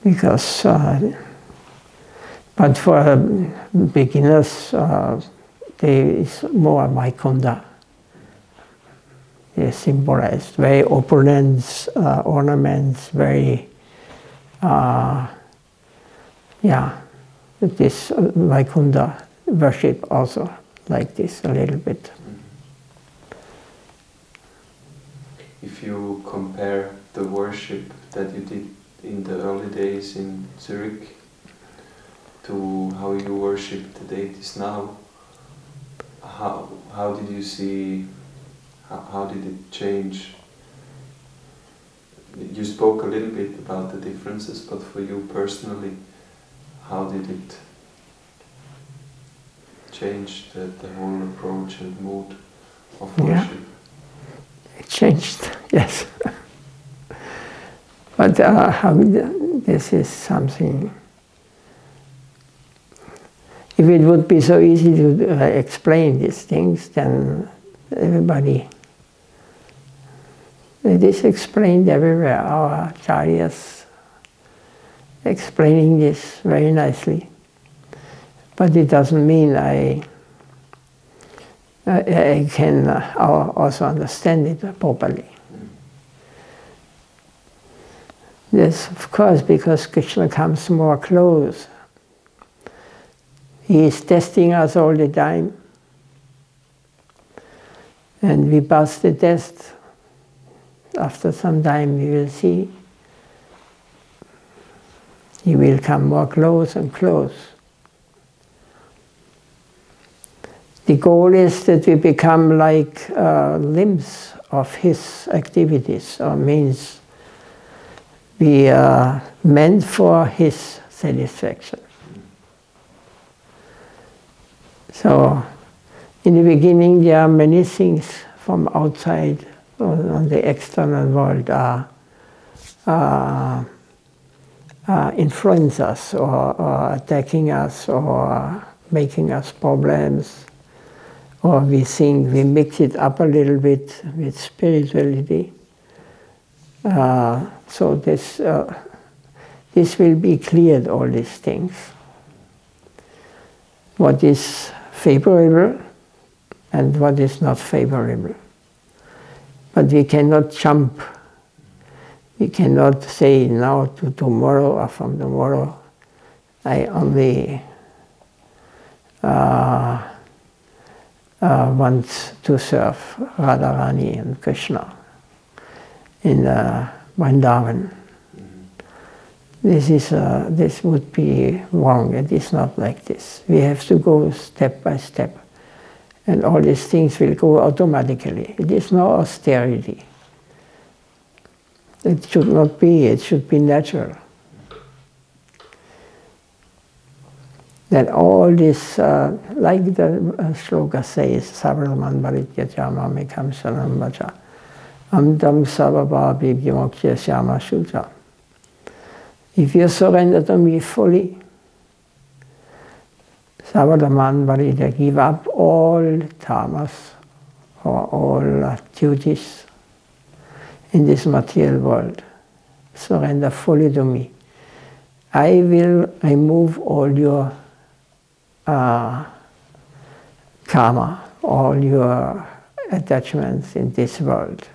Because, but for beginners, there is more Vaikunta. They are symbolized, very opulent ornaments, very, this Vaikunta worship also like this a little bit. If you compare the worship that you did in the early days in Zurich to how you worship the deities now, how did you see, how did it change? You spoke a little bit about the differences, but for you personally, how did it change the whole approach and mood of worship? Yeah. It changed, yes. But this is something. If it would be so easy to explain these things, then everybody. It is explained everywhere. Our acharyas explaining this very nicely. But it doesn't mean I can also understand it properly. Yes, of course, because Krishna comes more close. He is testing us all the time. And we pass the test. After some time we will see. He will come more close and close. The goal is that we become like limbs of his activities, or means we are meant for his satisfaction. So, in the beginning there are many things from outside, on the external world, influence us, or attacking us, or making us problems. Or we think we mix it up a little bit with spirituality. So this will be cleared, all these things. What is favorable and what is not favorable. But we cannot jump. We cannot say now to tomorrow or from tomorrow I only wants to serve Radharani and Krishna in Vrindavan. This would be wrong. It is not like this. We have to go step by step. And all these things will go automatically. It is no austerity. It should not be. It should be natural. That all this, like the shloka says, Sabraman Bharityatyama Mekam Saram Vacha Amdam Savabha Bhibhyamokya Syama Sutra. If you surrender to me fully, Savadaman Bharitya, give up all tamas or all duties in this material world. Surrender fully to me. I will remove all your karma, all your attachments in this world,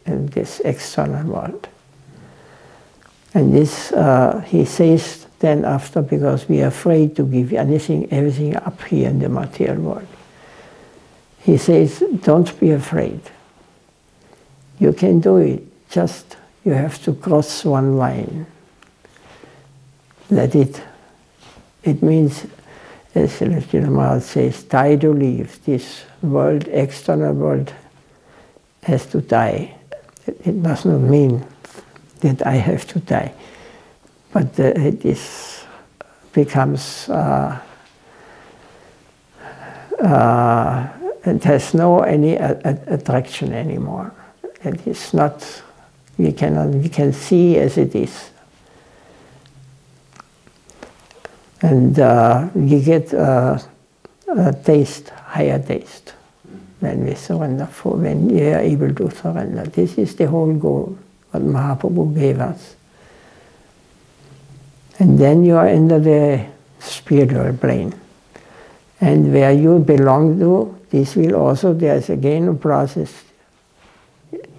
in this external world. And this, he says then after, because we are afraid to give everything up here in the material world. He says, don't be afraid. You can do it, just you have to cross one line. Let it means, as Sri Jagannath says, die to live. This world, external world, has to die. It does not mean that I have to die, but it becomes, it has no any attraction anymore. It is not, we can see as it is. And you get a taste, higher taste, when we surrender, when we are able to surrender. This is the whole goal, what Mahaprabhu gave us. And then you are in the spiritual plane. And where you belong to, this will also, there's again a process.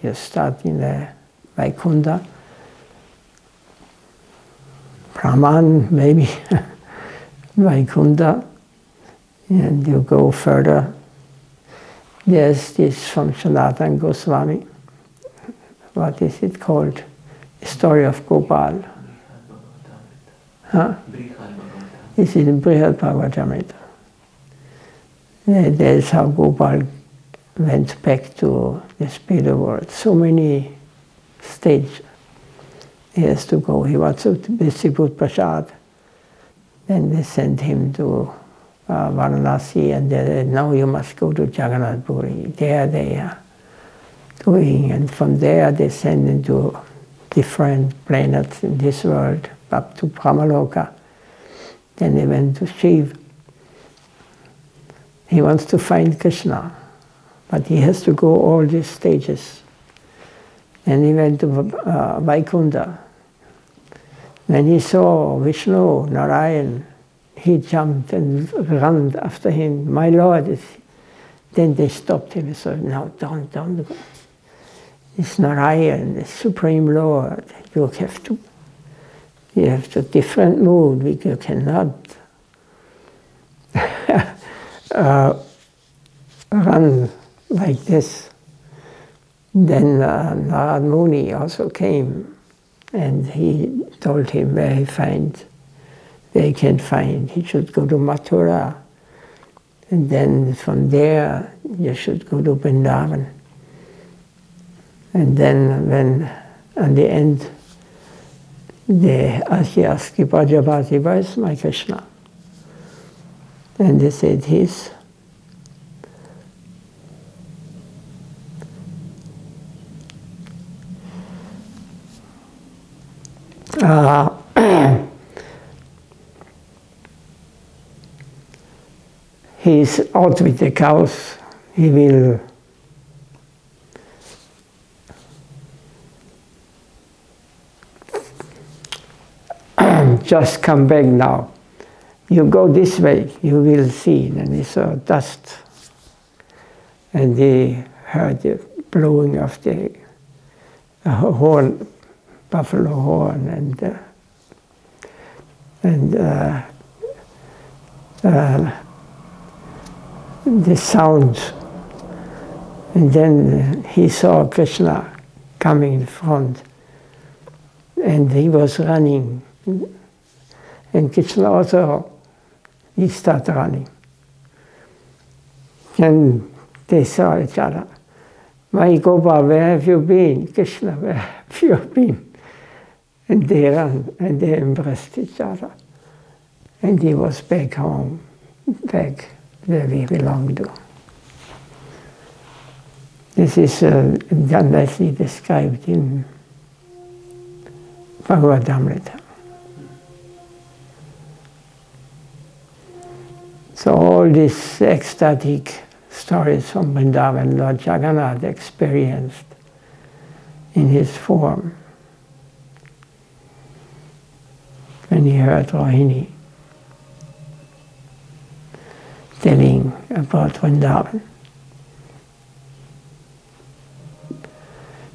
You start in the Vaikuntha, Brahman maybe, Vaikuntha, and you go further. There's this from Sanatana Goswami. What is it called? The story of Gopal. Huh? This is Brihad Bhagavatamrita. That's how Gopal went back to the spiritual world. So many stages he has to go. He wants to be Siput Prasad. Then they sent him to Varanasi, and they said, now you must go to Jagannath Puri. There they are doing, and from there they send him to different planets in this world, up to Brahmaloka. Then they went to Shiva. He wants to find Krishna, but he has to go all these stages. And he went to Vaikuntha. When he saw Vishnu, Narayan, he jumped and ran after him. My Lord, then they stopped him and said, no, don't go. It's Narayan, the Supreme Lord. You have to different mood. You cannot run like this. Then Narad Muni also came, and he told him where he can find. He should go to Mathura, and then from there you should go to Vrindavan. And then when, at the end, they asked, Pajapati, where is my Krishna? And they said, he's he's out with the cows. He will just come back now. You go this way, you will see. And he saw dust. And they heard the blowing of the horn, buffalo horn, and the sound. And then he saw Krishna coming in front, and he was running. And Krishna also, he started running. And they saw each other. My Gopal, where have you been? Krishna, where have you been? And they ran, and they embraced each other. And he was back home, back where we belong to. This is nicely described in Bhagavad-amrita. So all these ecstatic stories from Vrindavan, Lord Jagannath experienced in his form when he heard Rohini telling about Vrindavan.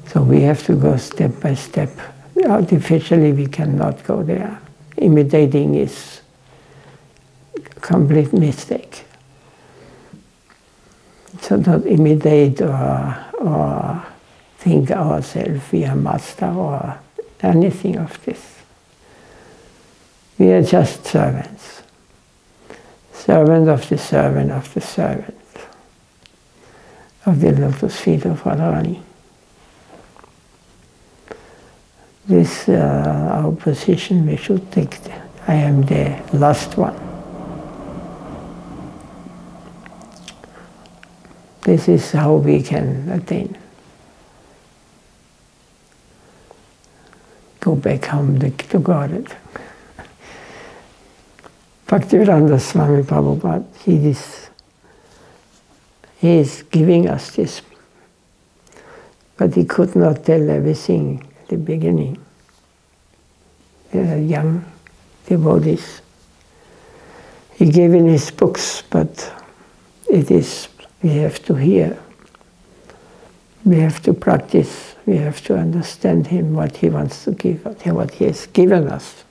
So we have to go step by step. Artificially we cannot go there. Imitating is a complete mistake. So not imitate or think ourselves we are master or anything of this. We are just servants. Servant of the servant of the servant of the lotus feet of Radharani. This our position we should take. I am the last one. This is how we can attain. Go back home to God. Bhaktivedanta Swami Prabhupada, he is giving us this. But he could not tell everything at the beginning. Young devotees. He gave in his books, but it is, we have to hear. We have to practice. We have to understand him, what he wants to give, what he has given us.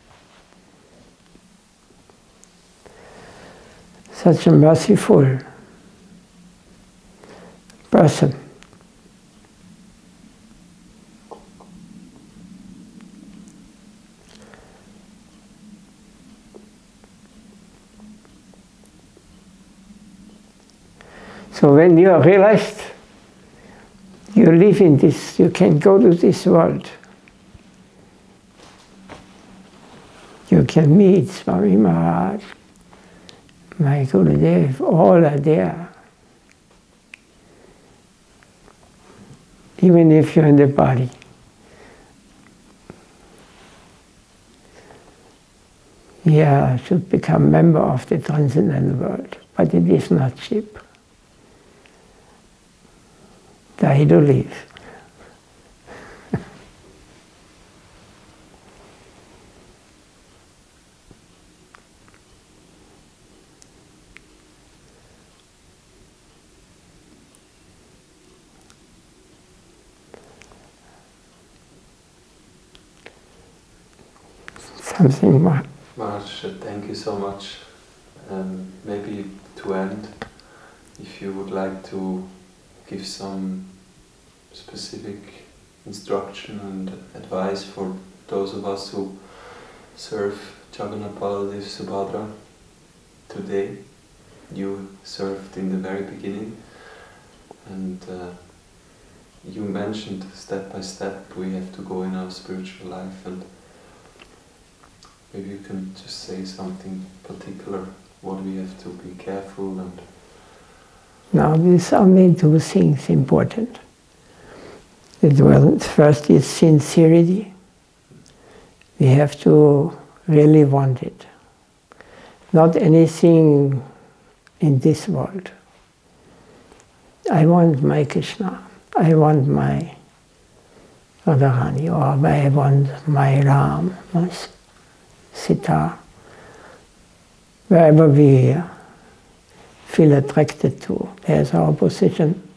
Such a merciful person. So when you are realized, you live in this, you can go to this world. You can meet Swami Maharaj, my Gurudev, all are there. Even if you're in the body. Yeah, should become member of the transcendental world, but it is not cheap. Die to live. Something more. Maharaj, thank you so much. Maybe to end, if you would like to give some specific instruction and advice for those of us who serve Jagannath, Baladeva, Subhadra today. You served in the very beginning, and you mentioned step by step we have to go in our spiritual life, and maybe you can just say something particular, what we have to be careful and... Now, there's only two things important. Well, first is sincerity. We have to really want it. Not anything in this world. I want my Krishna. I want my Radharani, or I want my Ram, my Sita. Wherever we feel attracted to, there's our position.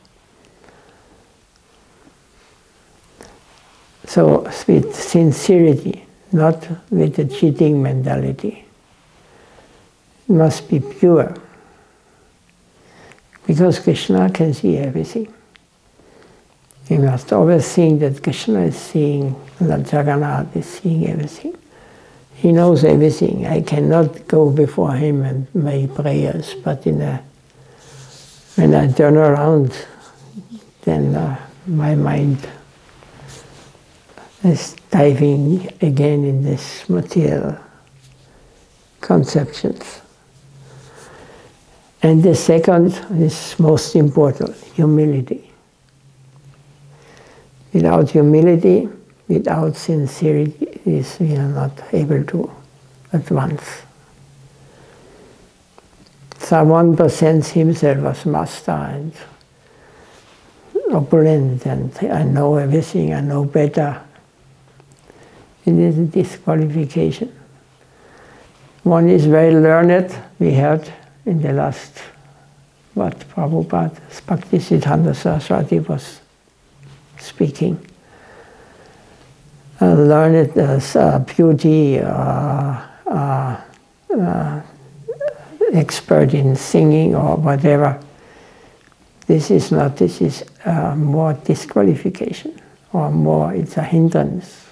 So with sincerity, not with a cheating mentality. It must be pure. Because Krishna can see everything. We must always think that Krishna is seeing, that Jagannath is seeing everything. He knows everything. I cannot go before him and make prayers, but when I turn around, then my mind is diving again in this material conceptions. And the second is most important, humility. Without humility, without sincerity, we are not able to advance. Someone presents himself as master and opulent, and I know everything, I know better. It is a disqualification. One is very learned, we heard in the last, Prabhupada, Bhakti Siddhanta Saraswati was speaking. Learned as beauty, expert in singing or whatever. This is not, this is more disqualification, or more, it's a hindrance.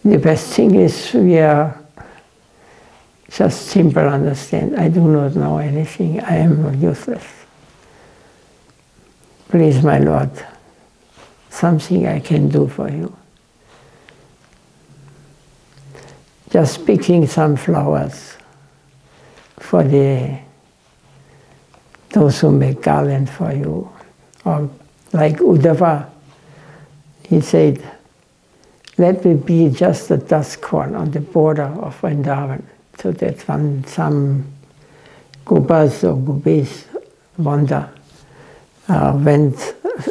The best thing is we are just simple understand. I do not know anything, I am useless. Please, my Lord, something I can do for you. Just picking some flowers for those who make garland for you. Or like Uddhava, he said, let me be just a dust corn on the border of Vrindavan, so that when some Gopas or Gopis wander, went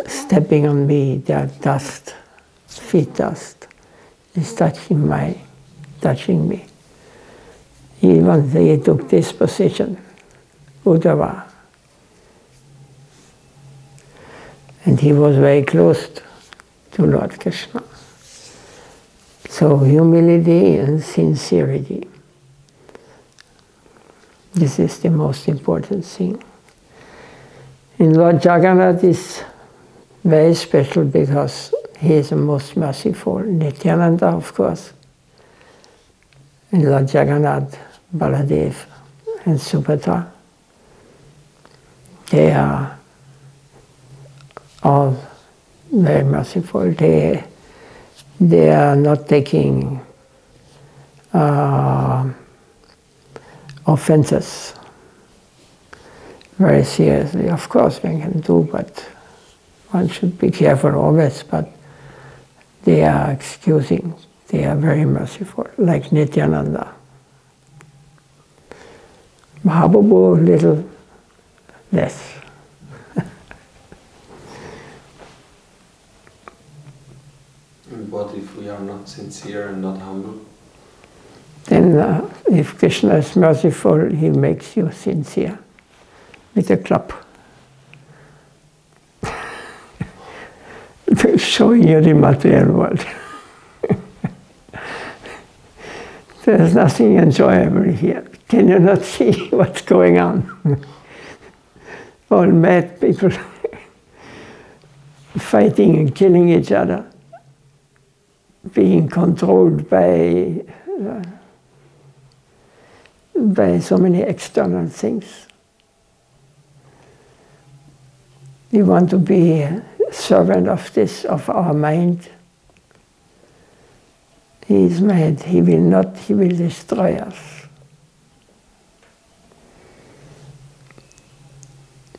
stepping on me, their dust, feet dust, is touching me. He took this position, Uddhava. And he was very close to Lord Krishna. So humility and sincerity. This is the most important thing. And Lord Jagannath is very special because he is the most merciful. Nityananda, of course. And Lord Jagannath, Baladeva and Subhadra. They are all very merciful. They are not taking offenses very seriously. Of course, one can do, but one should be careful always. But they are excusing. They are very merciful, like Nityananda. Mahaprabhu, little less. What if we are not sincere and not humble? Then if Krishna is merciful, he makes you sincere with a club. Showing you the material world. There's nothing enjoyable here. Can you not see what's going on? All mad people fighting and killing each other, being controlled by so many external things. We want to be a servant of this, of our mind. He is mad, he will destroy us.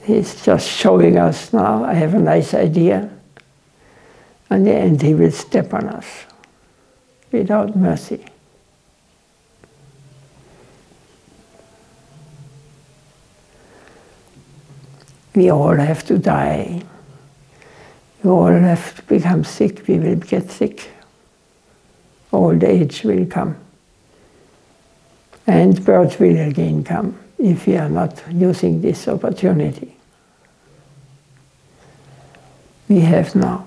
He's just showing us now, I have a nice idea, and in the end he will step on us without mercy. We all have to die. We all have to become sick, we will get sick. Old age will come. And birth will again come if we are not using this opportunity we have now.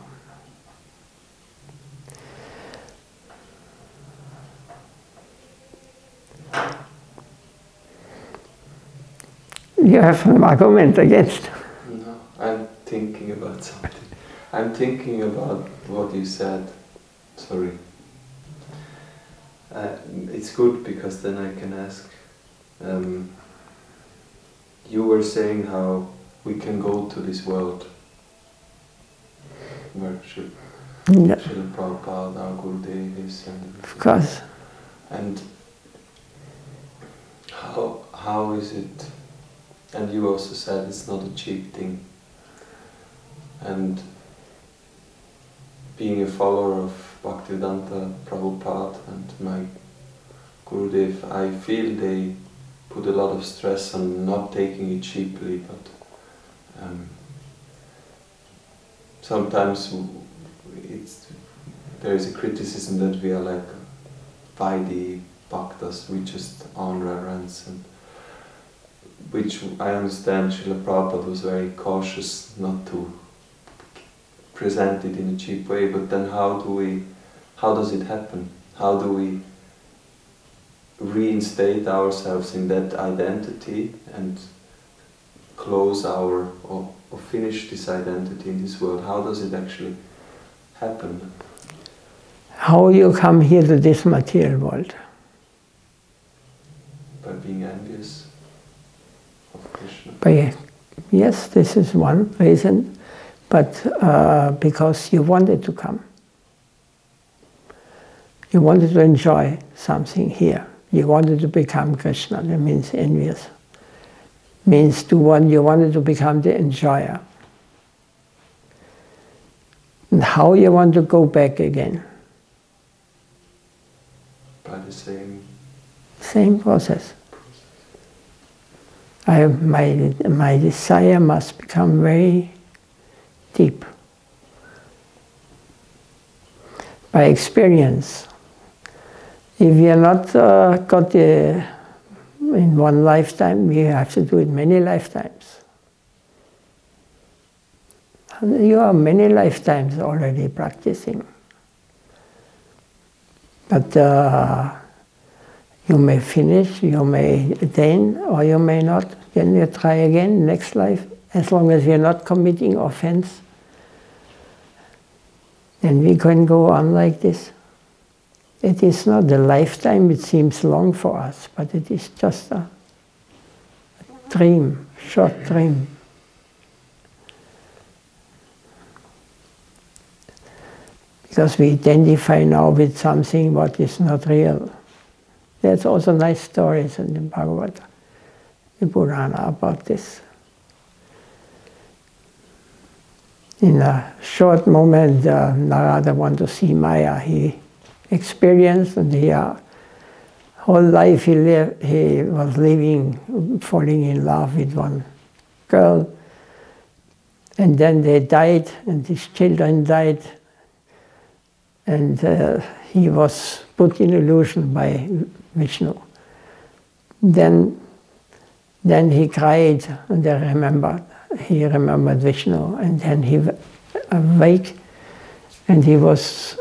You have an argument against? No, I'm thinking about something. I'm thinking about what you said. Sorry. It's good because then I can ask. You were saying how we can go to this world where Srila Prabhupada, our Gurudev is. Of course. And how is it? And you also said it's not a cheap thing. And being a follower of Bhaktivedanta Prabhupada and my Gurudev, I feel they put a lot of stress on not taking it cheaply, but sometimes there is a criticism that we are like Vaidhi Bhaktas, we just own reverence, and which I understand Srila Prabhupada was very cautious not to present it in a cheap way, but then how does it happen? How do we reinstate ourselves in that identity and close or finish this identity in this world? How does it actually happen? How you come here to this material world? By being envious of Krishna. Yes, this is one reason, but because you wanted to come. You wanted to enjoy something here. You wanted to become Krishna, that means envious. Means you wanted to become the enjoyer. And how you want to go back again? By the same process. My desire must become very deep. By experience. If we are not got in one lifetime, we have to do it many lifetimes. You are many lifetimes already practicing. But you may finish, you may attain, or you may not. Then you try again next life. As long as you're not committing offense, then we can go on like this. It is not a lifetime, it seems long for us, but it is just a dream, short dream. Because we identify now with something what is not real. There's also nice stories in the Bhagavad, the Purana about this. In a short moment, Narada wanted to see Maya. He experienced, and whole life he was living, falling in love with one girl. And then they died, and his children died. And he was put in illusion by Vishnu. Then he cried, and he remembered Vishnu, and then he awake, and he was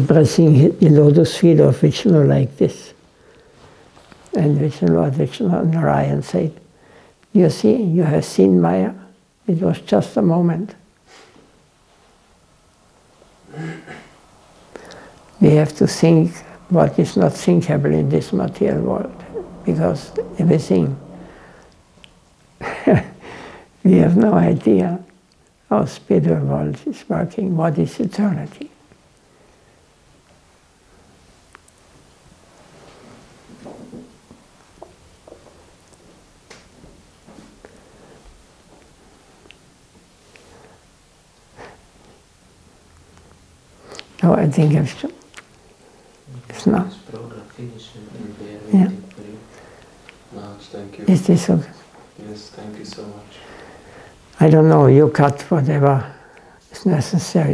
pressing the lotus feet of Vishnu like this. And Vishnu Narayan said, "You see, you have seen Maya. It was just a moment." We have to think what is not thinkable in this material world, because everything, we have no idea how spiritual world is working, what is eternity. No, I think it's not. This program finished and we are waiting for you. No, thank you. Is this okay? Yes, thank you so much. I don't know, you cut whatever is necessary.